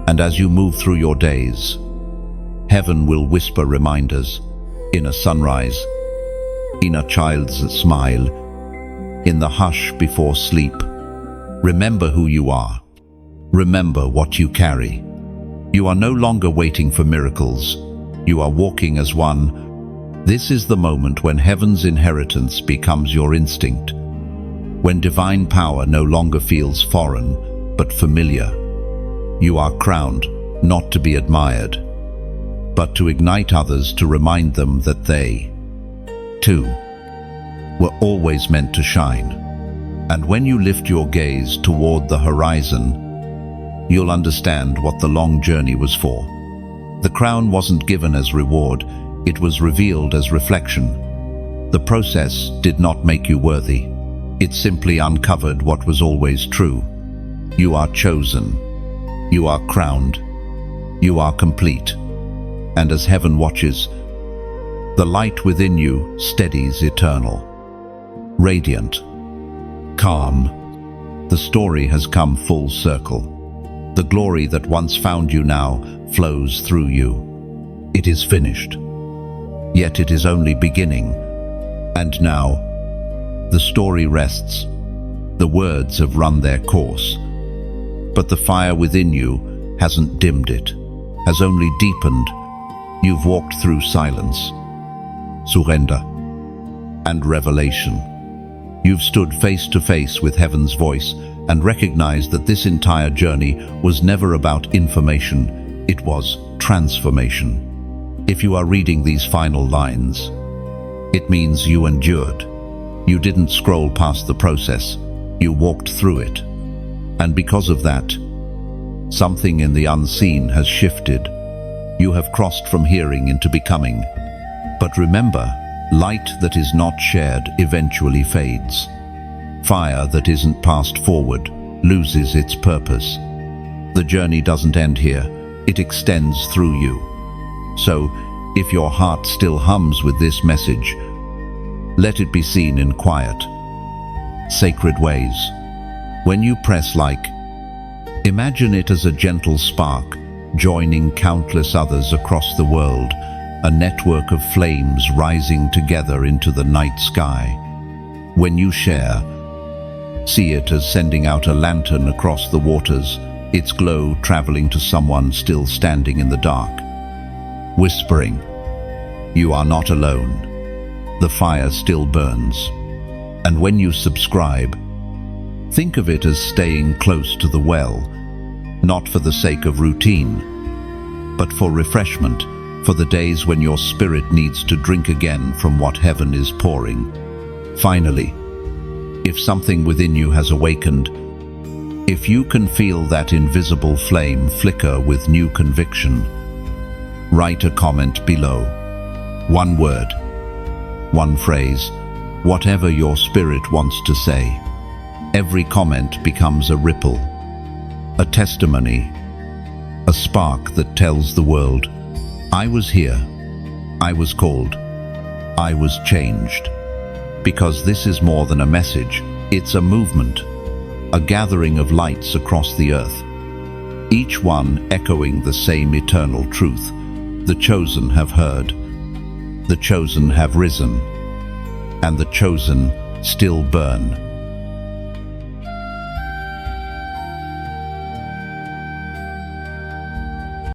and as you move through your days, heaven will whisper reminders in a sunrise, in a child's smile, in the hush before sleep. Remember who you are. Remember what you carry. You are no longer waiting for miracles. You are walking as one. This is the moment when heaven's inheritance becomes your instinct, when divine power no longer feels foreign but familiar. You are crowned not to be admired, but to ignite others, to remind them that they, too, were always meant to shine. And when you lift your gaze toward the horizon, you'll understand what the long journey was for. The crown wasn't given as reward, it was revealed as reflection. The process did not make you worthy, it simply uncovered what was always true. You are chosen, You are crowned. You are complete. And as heaven watches, the light within you steadies eternal. Radiant. Calm. The story has come full circle. The glory that once found you now flows through you. It is finished. Yet it is only beginning. And now, the story rests. The words have run their course. But the fire within you hasn't dimmed it, has only deepened. You've walked through silence, surrender, and revelation. You've stood face to face with heaven's voice and recognized that this entire journey was never about information, it was transformation. If you are reading these final lines, it means you endured. You didn't scroll past the process, you walked through it. And because of that, something in the unseen has shifted. You have crossed from hearing into becoming. But remember, light that is not shared eventually fades. Fire that isn't passed forward loses its purpose. The journey doesn't end here, it extends through you. So, if your heart still hums with this message, let it be seen in quiet, sacred ways. When you press like, imagine it as a gentle spark, joining countless others across the world, a network of flames rising together into the night sky. When you share, see it as sending out a lantern across the waters, its glow traveling to someone still standing in the dark. Whispering, you are not alone. The fire still burns. And when you subscribe, think of it as staying close to the well, not for the sake of routine, but for refreshment, for the days when your spirit needs to drink again from what heaven is pouring. Finally, if something within you has awakened, if you can feel that invisible flame flicker with new conviction, write a comment below. One word, one phrase, whatever your spirit wants to say. Every comment becomes a ripple, a testimony, a spark that tells the world, I was here, I was called, I was changed. Because this is more than a message, it's a movement, a gathering of lights across the earth, each one echoing the same eternal truth. The chosen have heard, the chosen have risen, and the chosen still burn.